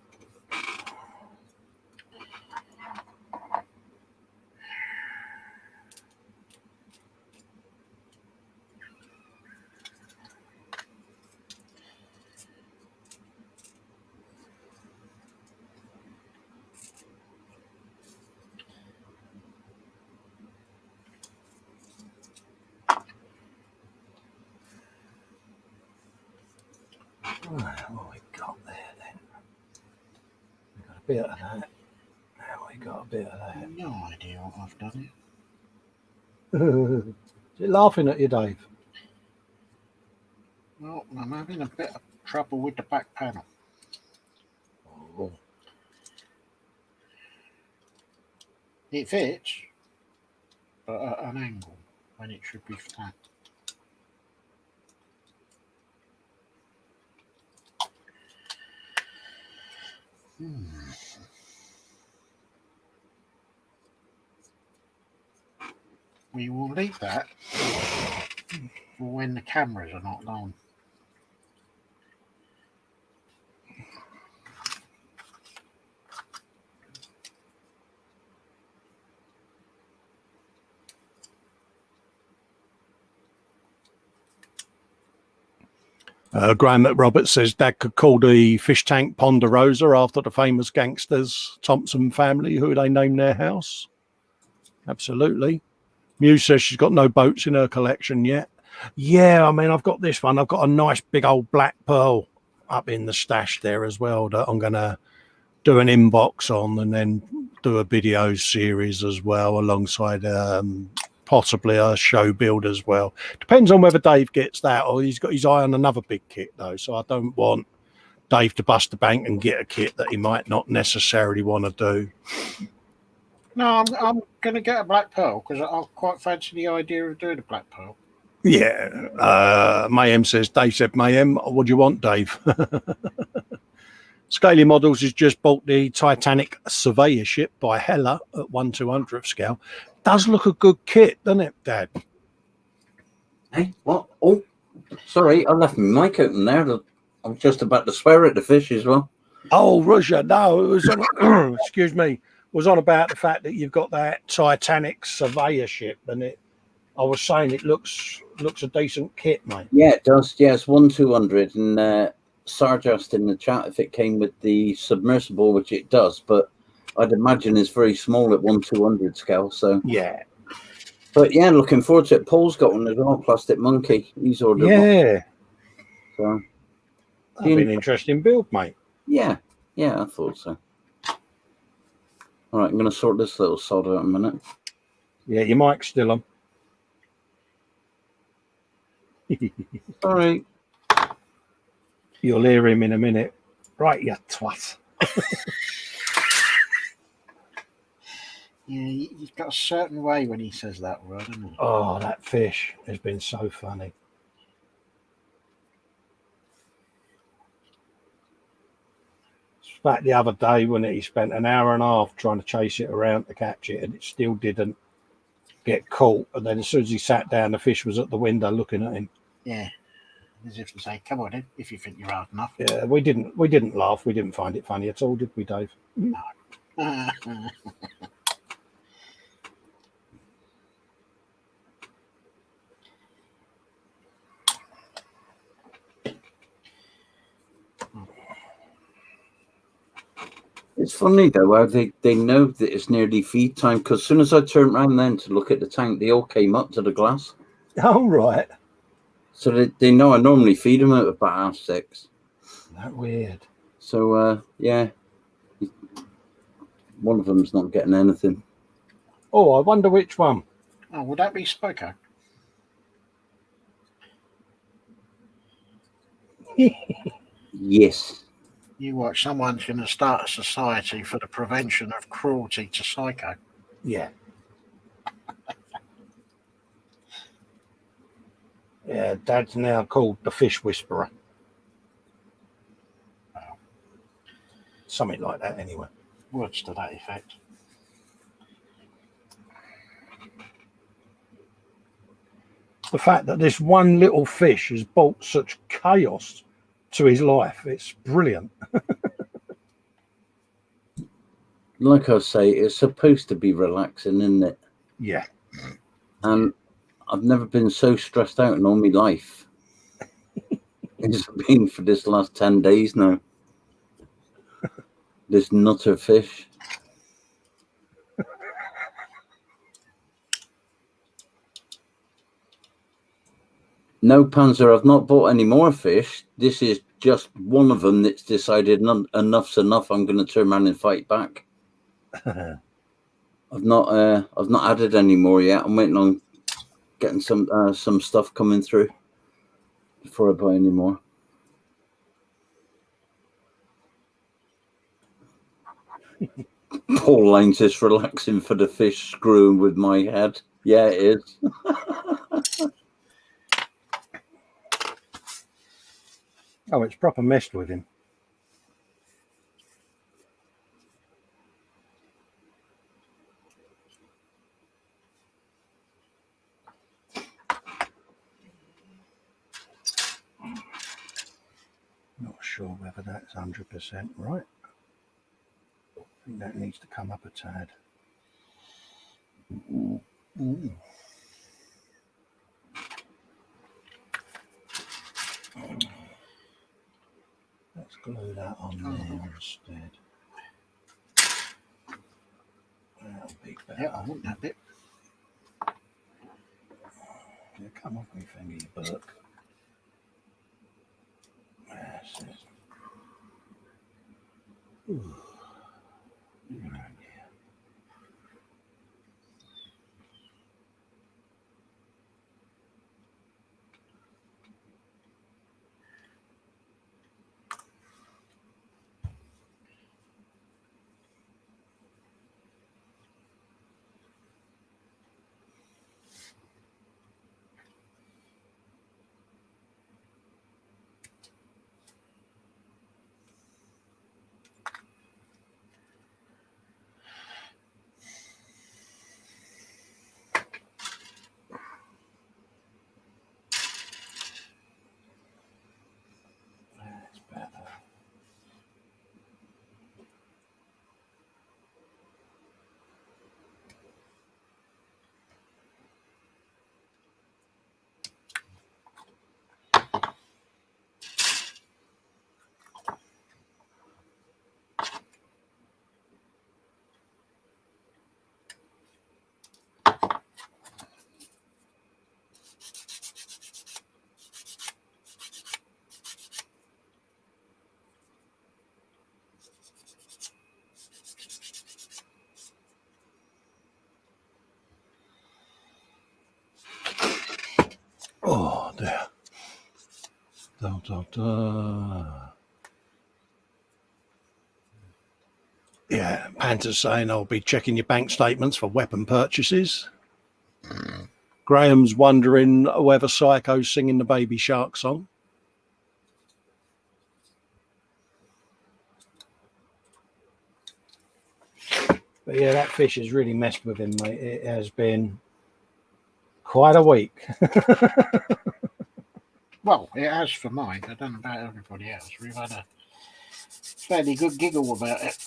Right, what we got there then? We got a bit of that. Now we got a bit of that. No idea what I've done. Is it laughing at you, Dave? Well, I'm having a bit of trouble with the back panel. Oh. It fits, but at an angle when it should be flat. We will leave that for when the cameras are not on. Graham McRoberts says Dad could call the fish tank Ponderosa after the famous gangsters Thompson family, who they named their house. Absolutely. Muse says she's got no boats in her collection yet. Yeah, I mean, I've got this one. I've got a nice big old black pearl up in the stash there as well that I'm going to do an inbox on and then do a video series as well alongside possibly a show build as well. Depends on whether Dave gets that, or he's got his eye on another big kit though. So I don't want Dave to bust the bank and get a kit that he might not necessarily want to do. No, I'm going to get a black pearl because I quite fancy the idea of doing a black pearl. Yeah. Mayhem says, Dave said, Mayhem, what do you want, Dave? Scaly Models has just bought the Titanic Surveyor ship by Hella at 1/200th scale. Does look a good kit, doesn't it, Dad? Hey, what? Oh, sorry, I left my mic open there. I'm just about to swear at the fish as well. Oh, Russia, no, it was on, excuse me, was on about the fact that you've got that Titanic Surveyor ship, and I was saying it looks a decent kit, mate. Yeah, it does. Yeah, it's 1/200, and Sarge asked in the chat if it came with the submersible, which it does, but I'd imagine it's very small at 1/200 scale. So yeah, but yeah, looking forward to it. Paul's got one as well, Plastic Monkey. He's ordered one. So that'd be an interesting build, mate. Yeah, I thought so. All right, I'm going to sort this little sod out in a minute. Yeah, your mic's still on. Sorry. You'll hear him in a minute. Right, you twat. Yeah, he's got a certain way when he says that word, hasn't he? Oh, that fish has been so funny. In fact, the other day when he spent an hour and a half trying to chase it around to catch it, and it still didn't get caught. And then as soon as he sat down, the fish was at the window looking at him. Yeah, as if to say, "Come on, then, if you think you're hard enough." Yeah, we didn't laugh. We didn't find it funny at all, did we, Dave? No. It's funny though how they know that it's nearly feed time, because as soon as I turned around then to look at the tank, they all came up to the glass. Oh, right. So they know I normally feed them at about 6:30. That weird. So yeah, one of them's not getting anything. Oh, I wonder which one. Oh, would that be Spoko? Yes. You watch, someone's going to start a society for the prevention of cruelty to Psycho. Yeah. Yeah, Dad's now called the Fish Whisperer. Wow. Something like that, anyway. Words to that effect. The fact that this one little fish has brought such chaos to his life, it's brilliant. Like I say, it's supposed to be relaxing, isn't it? Yeah. And I've never been so stressed out in all my life. It's been for this last 10 days now. This nutter fish. No, Panzer, I've not bought any more fish. This is just one of them that's decided enough's enough. I'm going to turn around and fight back. I've not added any more yet. I'm waiting on getting some stuff coming through before I buy any more. Paul Lane's just relaxing for the fish screwing with my head. Yeah, it is. Oh, it's proper messed with him. Not sure whether that's 100% right. I think that needs to come up a tad. Let's glue that on there instead. That'll be better. Yeah, I want that bit. Yeah, come off me finger, you Burke. That's it. Ooh. Yeah. That's better. Oh dear. Da, da, da. Yeah, Panter's saying I'll be checking your bank statements for weapon purchases. Graham's wondering whether Psycho's singing the Baby Shark song. But yeah, that fish has really messed with him, mate. It has been quite a week. Well, it has for mine. I don't know about everybody else. We've had a fairly good giggle about it.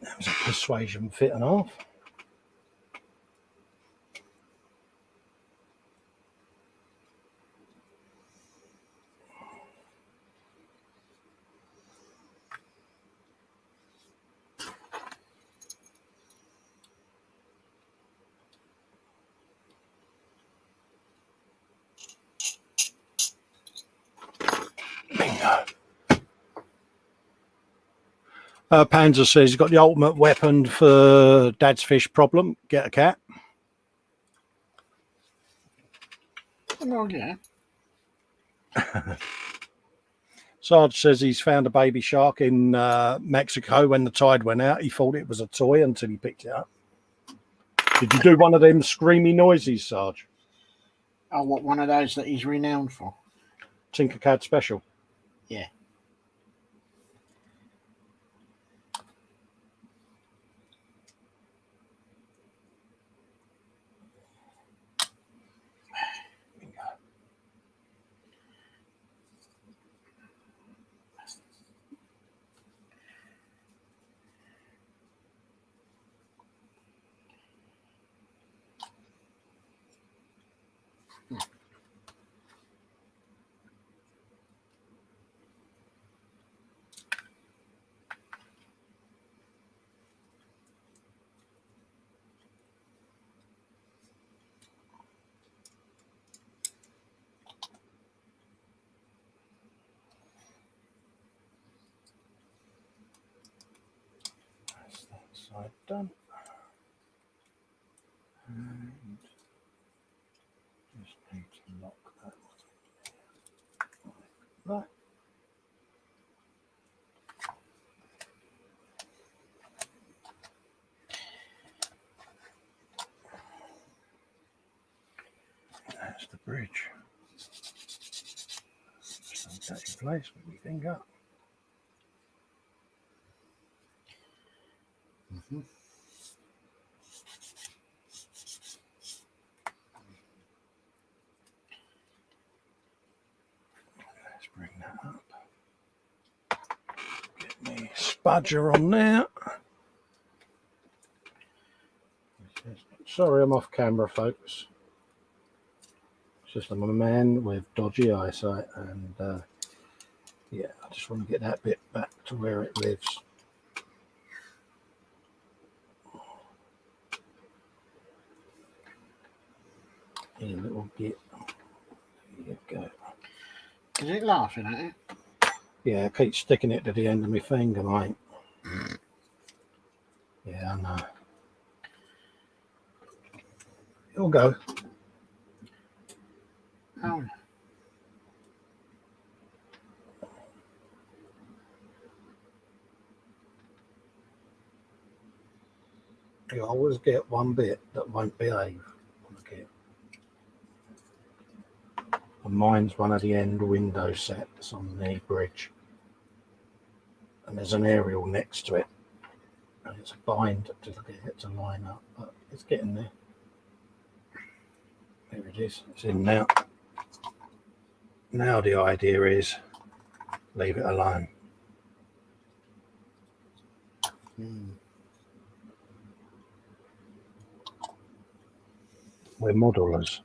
That was a persuasion fit and a half. Panzer says he's got the ultimate weapon for Dad's fish problem. Get a cat. Oh, yeah. Sarge says he's found a baby shark in Mexico when the tide went out. He thought it was a toy until he picked it up. Did you do one of them screamy noises, Sarge? Oh, what, one of those that he's renowned for? Tinkercad special. Yeah. That's that side done. And just need to lock that one. Right. That's the bridge. Just hold that in place with my finger. Mm-hmm. Let's bring that up. Get me spudger on there. Sorry, I'm off camera, folks. It's just I'm a man with dodgy eyesight, and yeah, I just want to get that bit back to where it lives. You little git. There you go. Is it laughing at it? Yeah, I keep sticking it to the end of my finger, mate. Yeah, I know. It'll go. Oh. You always get one bit that won't behave. And mine's one of the end window sets on the bridge. And there's an aerial next to it. And it's a bind to get it to line up, but it's getting there. There it is. It's in now. Now the idea is leave it alone. We're modelers.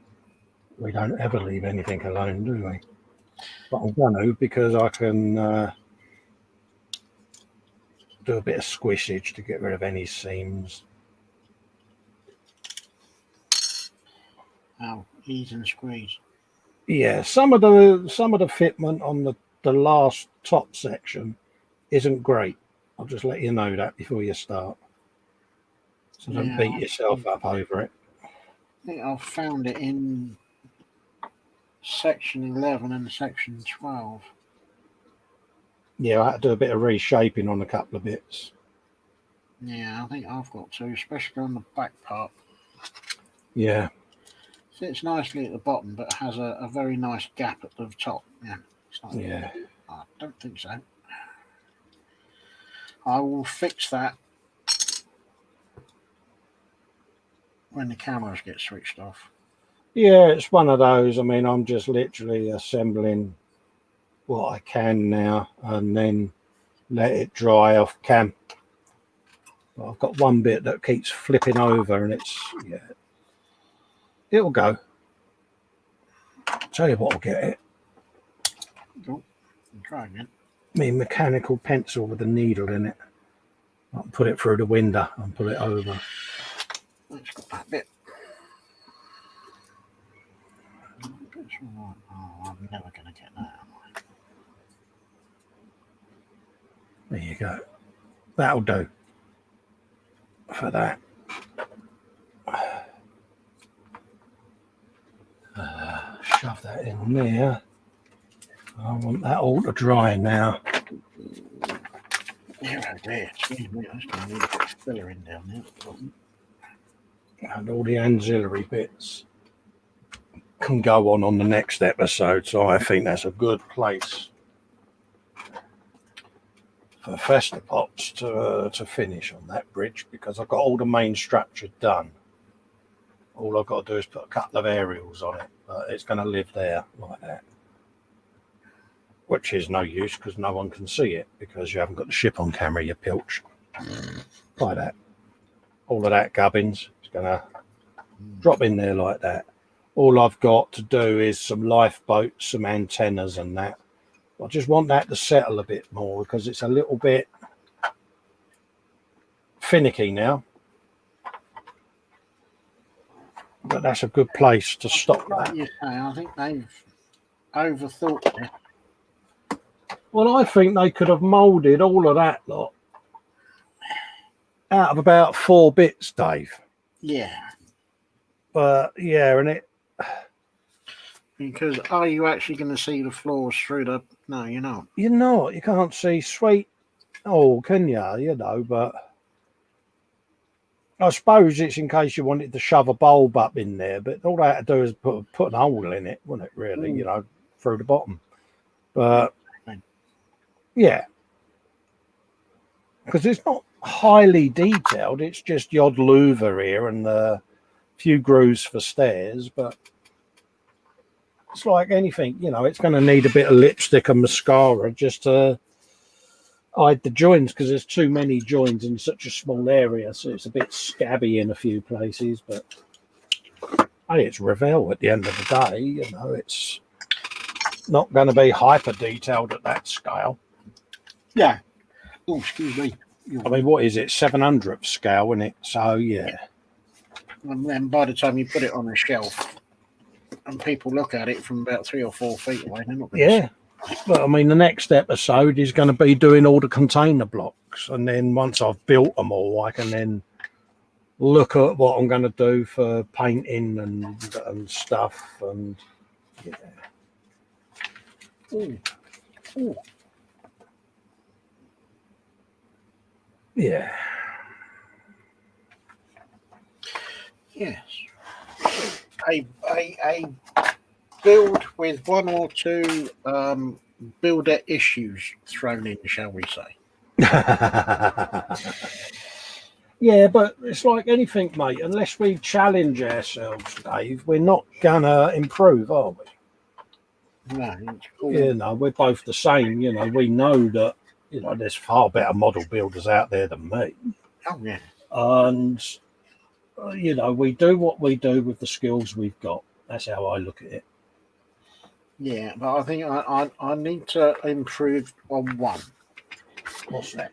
We don't ever leave anything alone, do we? But I'm going to, because I can do a bit of squishage to get rid of any seams. Oh, ease and squeeze. Yeah, some of the fitment on the last top section isn't great. I'll just let you know that before you start. So don't beat yourself up over it. I think I've found it in section 11 and section 12. Yeah, I had to do a bit of reshaping on a couple of bits. Yeah, I think I've got to, especially on the back part. Yeah. Sits nicely at the bottom, but has a very nice gap at the top. Yeah. It's not, Yeah. I don't think so. I will fix that when the cameras get switched off. Yeah, it's one of those. I mean, I'm just literally assembling what I can now and then let it dry off cam. But I've got one bit that keeps flipping over and it'll go. Tell you what will get it. Oh, try again. Me mechanical pencil with a needle in it. I'll put it through the window and pull it over. Let's got that bit. Oh, I'm never going to get that, am I? There you go. That'll do for that. Shove that in there. I want that all to dry now. Yeah, there. Excuse me, I just need to put a filler in down there. And all the ancillary bits can go on the next episode, so I think that's a good place for festa pots to finish on that bridge, because I've got all the main structure done. All I've got to do is put a couple of aerials on it, but it's going to live there like that, which is no use because no one can see it because you haven't got the ship on camera, you pilch. Like that. All of that gubbins is going to drop in there like that. All I've got to do is some lifeboats, some antennas and that. I just want that to settle a bit more because it's a little bit finicky now. But that's a good place to stop that. You say, I think they've overthought it. Well, I think they could have moulded all of that lot out of about 4 bits, Dave. Yeah. But yeah, and it. Because are you actually going to see the floors through the? No, you're not. You're not. You can't see sweet. Oh, can you? You know, but I suppose it's in case you wanted to shove a bulb up in there. But all I had to do is put an hole in it, wouldn't it? Really, you know, through the bottom. But yeah, because it's not highly detailed. It's just the odd louver here and a few grooves for stairs, but. It's like anything, you know, it's going to need a bit of lipstick and mascara just to hide the joins because there's too many joins in such a small area. So it's a bit scabby in a few places. But hey, it's Revell at the end of the day. You know, it's not going to be hyper detailed at that scale. Yeah. Oh, excuse me. I mean, what is it? 700th scale, isn't it? So, yeah. And then by the time you put it on a shelf, and people look at it from about 3 or 4 feet away. They're not Yeah. But I mean, the next episode is going to be doing all the container blocks. And then once I've built them all, I can then look at what I'm going to do for painting and stuff. And yeah. Ooh. Ooh. Yeah. Yes. A build with 1 or 2 builder issues thrown in, shall we say? Yeah, but it's like anything, mate. Unless we challenge ourselves, Dave, we're not gonna improve, are we? No. You know, we're both the same. You know, we know that. You know, there's far better model builders out there than me. Oh yeah. And you know, we do what we do with the skills we've got. That's how I look at it. Yeah, but I think I need to improve on one. What's that?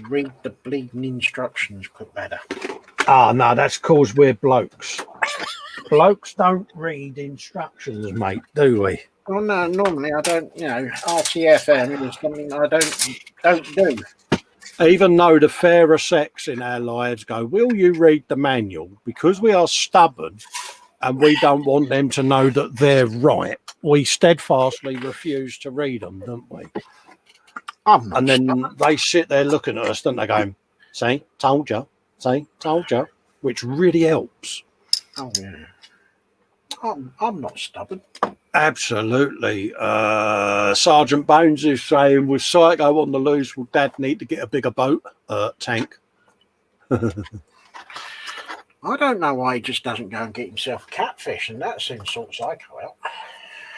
Read the bleeding instructions better. Ah, no, that's because we're blokes. Blokes don't read instructions, mate, do we? Well, no, normally I don't. You know, RTFM is something I don't do. Even though the fairer sex in our lives go, will you read the manual? Because we are stubborn and we don't want them to know that they're right, we steadfastly refuse to read them, don't we? And then they sit there looking at us, don't they, going, see, told you, which really helps. Oh, yeah. I'm not stubborn. Absolutely. Sergeant Bones is saying, with Psycho on the loose, will Dad need to get a bigger boat? Tank. I don't know why he just doesn't go and get himself a catfish, and that soon sorts Psycho out.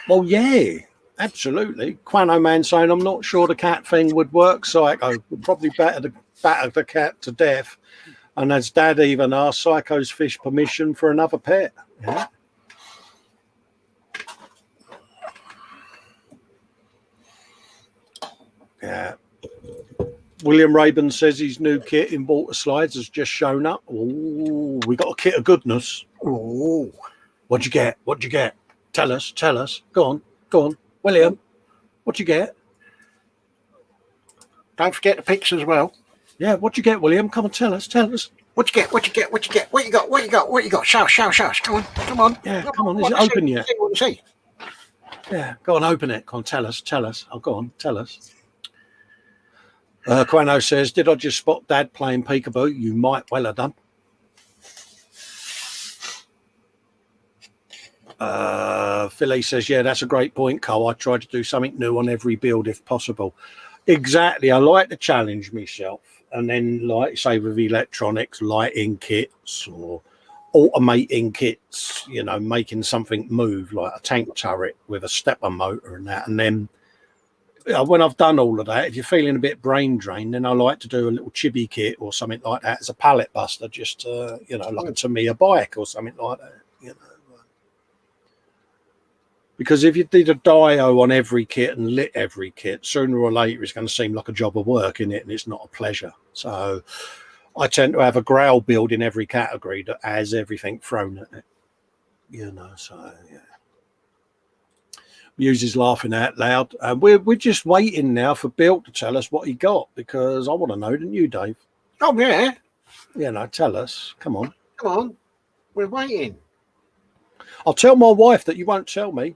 Well, yeah, absolutely. Quano Man saying, I'm not sure the cat thing would work, Psycho. Would probably batter the cat to death. And as Dad even asked Psycho's fish permission for another pet. Yeah. Yeah. William Rabin says his new kit in water slides has just shown up. Oh, we got a kit of goodness. Oh, what'd you get? What'd you get? Tell us. Go on. William, what'd you get? Don't forget the pics as well. Yeah, what'd you get, William? Come on, tell us. What you get? What you get? What you get? What you got? What you got? What you got? Shout! Come on. Yeah, come on. Is it open yet? See. Yeah, go on, open it. Go on, tell us. Oh, go on, tell us. Quano says, did I just spot Dad playing peekaboo? You might well have done. Philly says, yeah, that's a great point, Cole. I try to do something new on every build if possible. Exactly. I like to challenge myself. And then, like, say, with electronics, lighting kits or automating kits, you know, making something move, like a tank turret with a stepper motor and that. And then when I've done all of that, if you're feeling a bit brain drained, then I like to do a little chibi kit or something like that as a pallet buster, just, you know, like a Tamiya bike or something like that, you know. Because if you did a dio on every kit and lit every kit, sooner or later it's going to seem like a job of work, innit? And it's not a pleasure. So I tend to have a growl build in every category that has everything thrown at it. You know, so yeah. Muse is laughing out loud. And we're just waiting now for Bill to tell us what he got, because I want to know, didn't you, Dave? Oh, yeah. You know, tell us. Come on. Come on. We're waiting. I'll tell my wife that you won't tell me.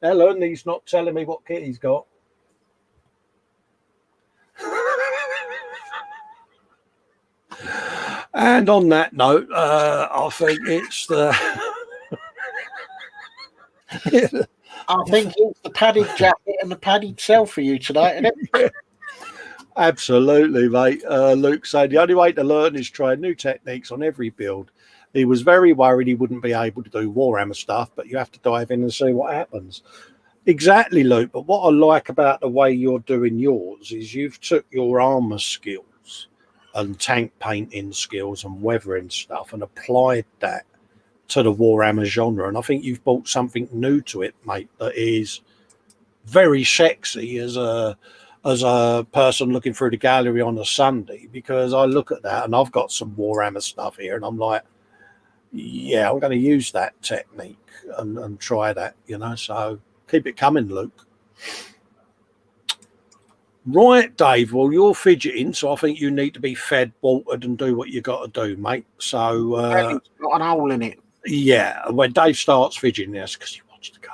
Ellen, he's not telling me what kit he's got. And on that note, I think it's the... I think it's the padded jacket and the padded cell for you tonight, isn't it? Absolutely, mate. Luke said the only way to learn is try new techniques on every build. He was very worried he wouldn't be able to do Warhammer stuff, but you have to dive in and see what happens. Exactly, Luke. But what I like about the way you're doing yours is you've took your armour skills and tank painting skills and weathering stuff and applied that to the Warhammer genre. And I think you've brought something new to it, mate, that is very sexy as a person looking through the gallery on a Sunday, because I look at that and I've got some Warhammer stuff here and I'm like, yeah, I'm going to use that technique and try that, you know, so keep it coming, Luke. Right, Dave, well, you're fidgeting, so I think you need to be fed, watered and do what you got to do, mate. So It's got an hole in it. Yeah, when Dave starts fidgeting, that's because he wants to go.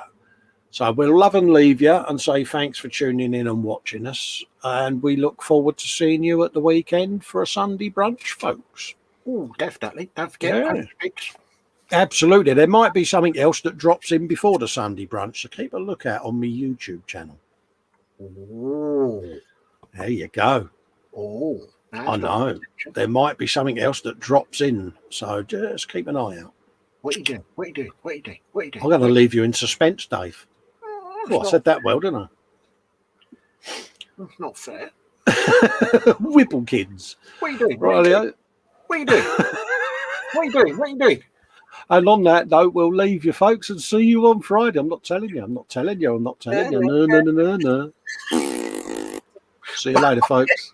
So we'll love and leave you and say thanks for tuning in and watching us, and we look forward to seeing you at the weekend for a Sunday brunch, folks. Oh, definitely. Don't forget. Yeah. Absolutely. There might be something else that drops in before the Sunday brunch, so keep a look out on my YouTube channel. Oh. There you go. Oh. I know. There might be something else that drops in, so just keep an eye out. What you doing? I'm going to leave you in suspense, Dave. Oh, I said that well, didn't I? That's not fair. Whipple kids. What are you doing? Right, what are you doing? What are you doing? And on that note, we'll leave you, folks, and see you on Friday. I'm not telling you. No. See you later, folks.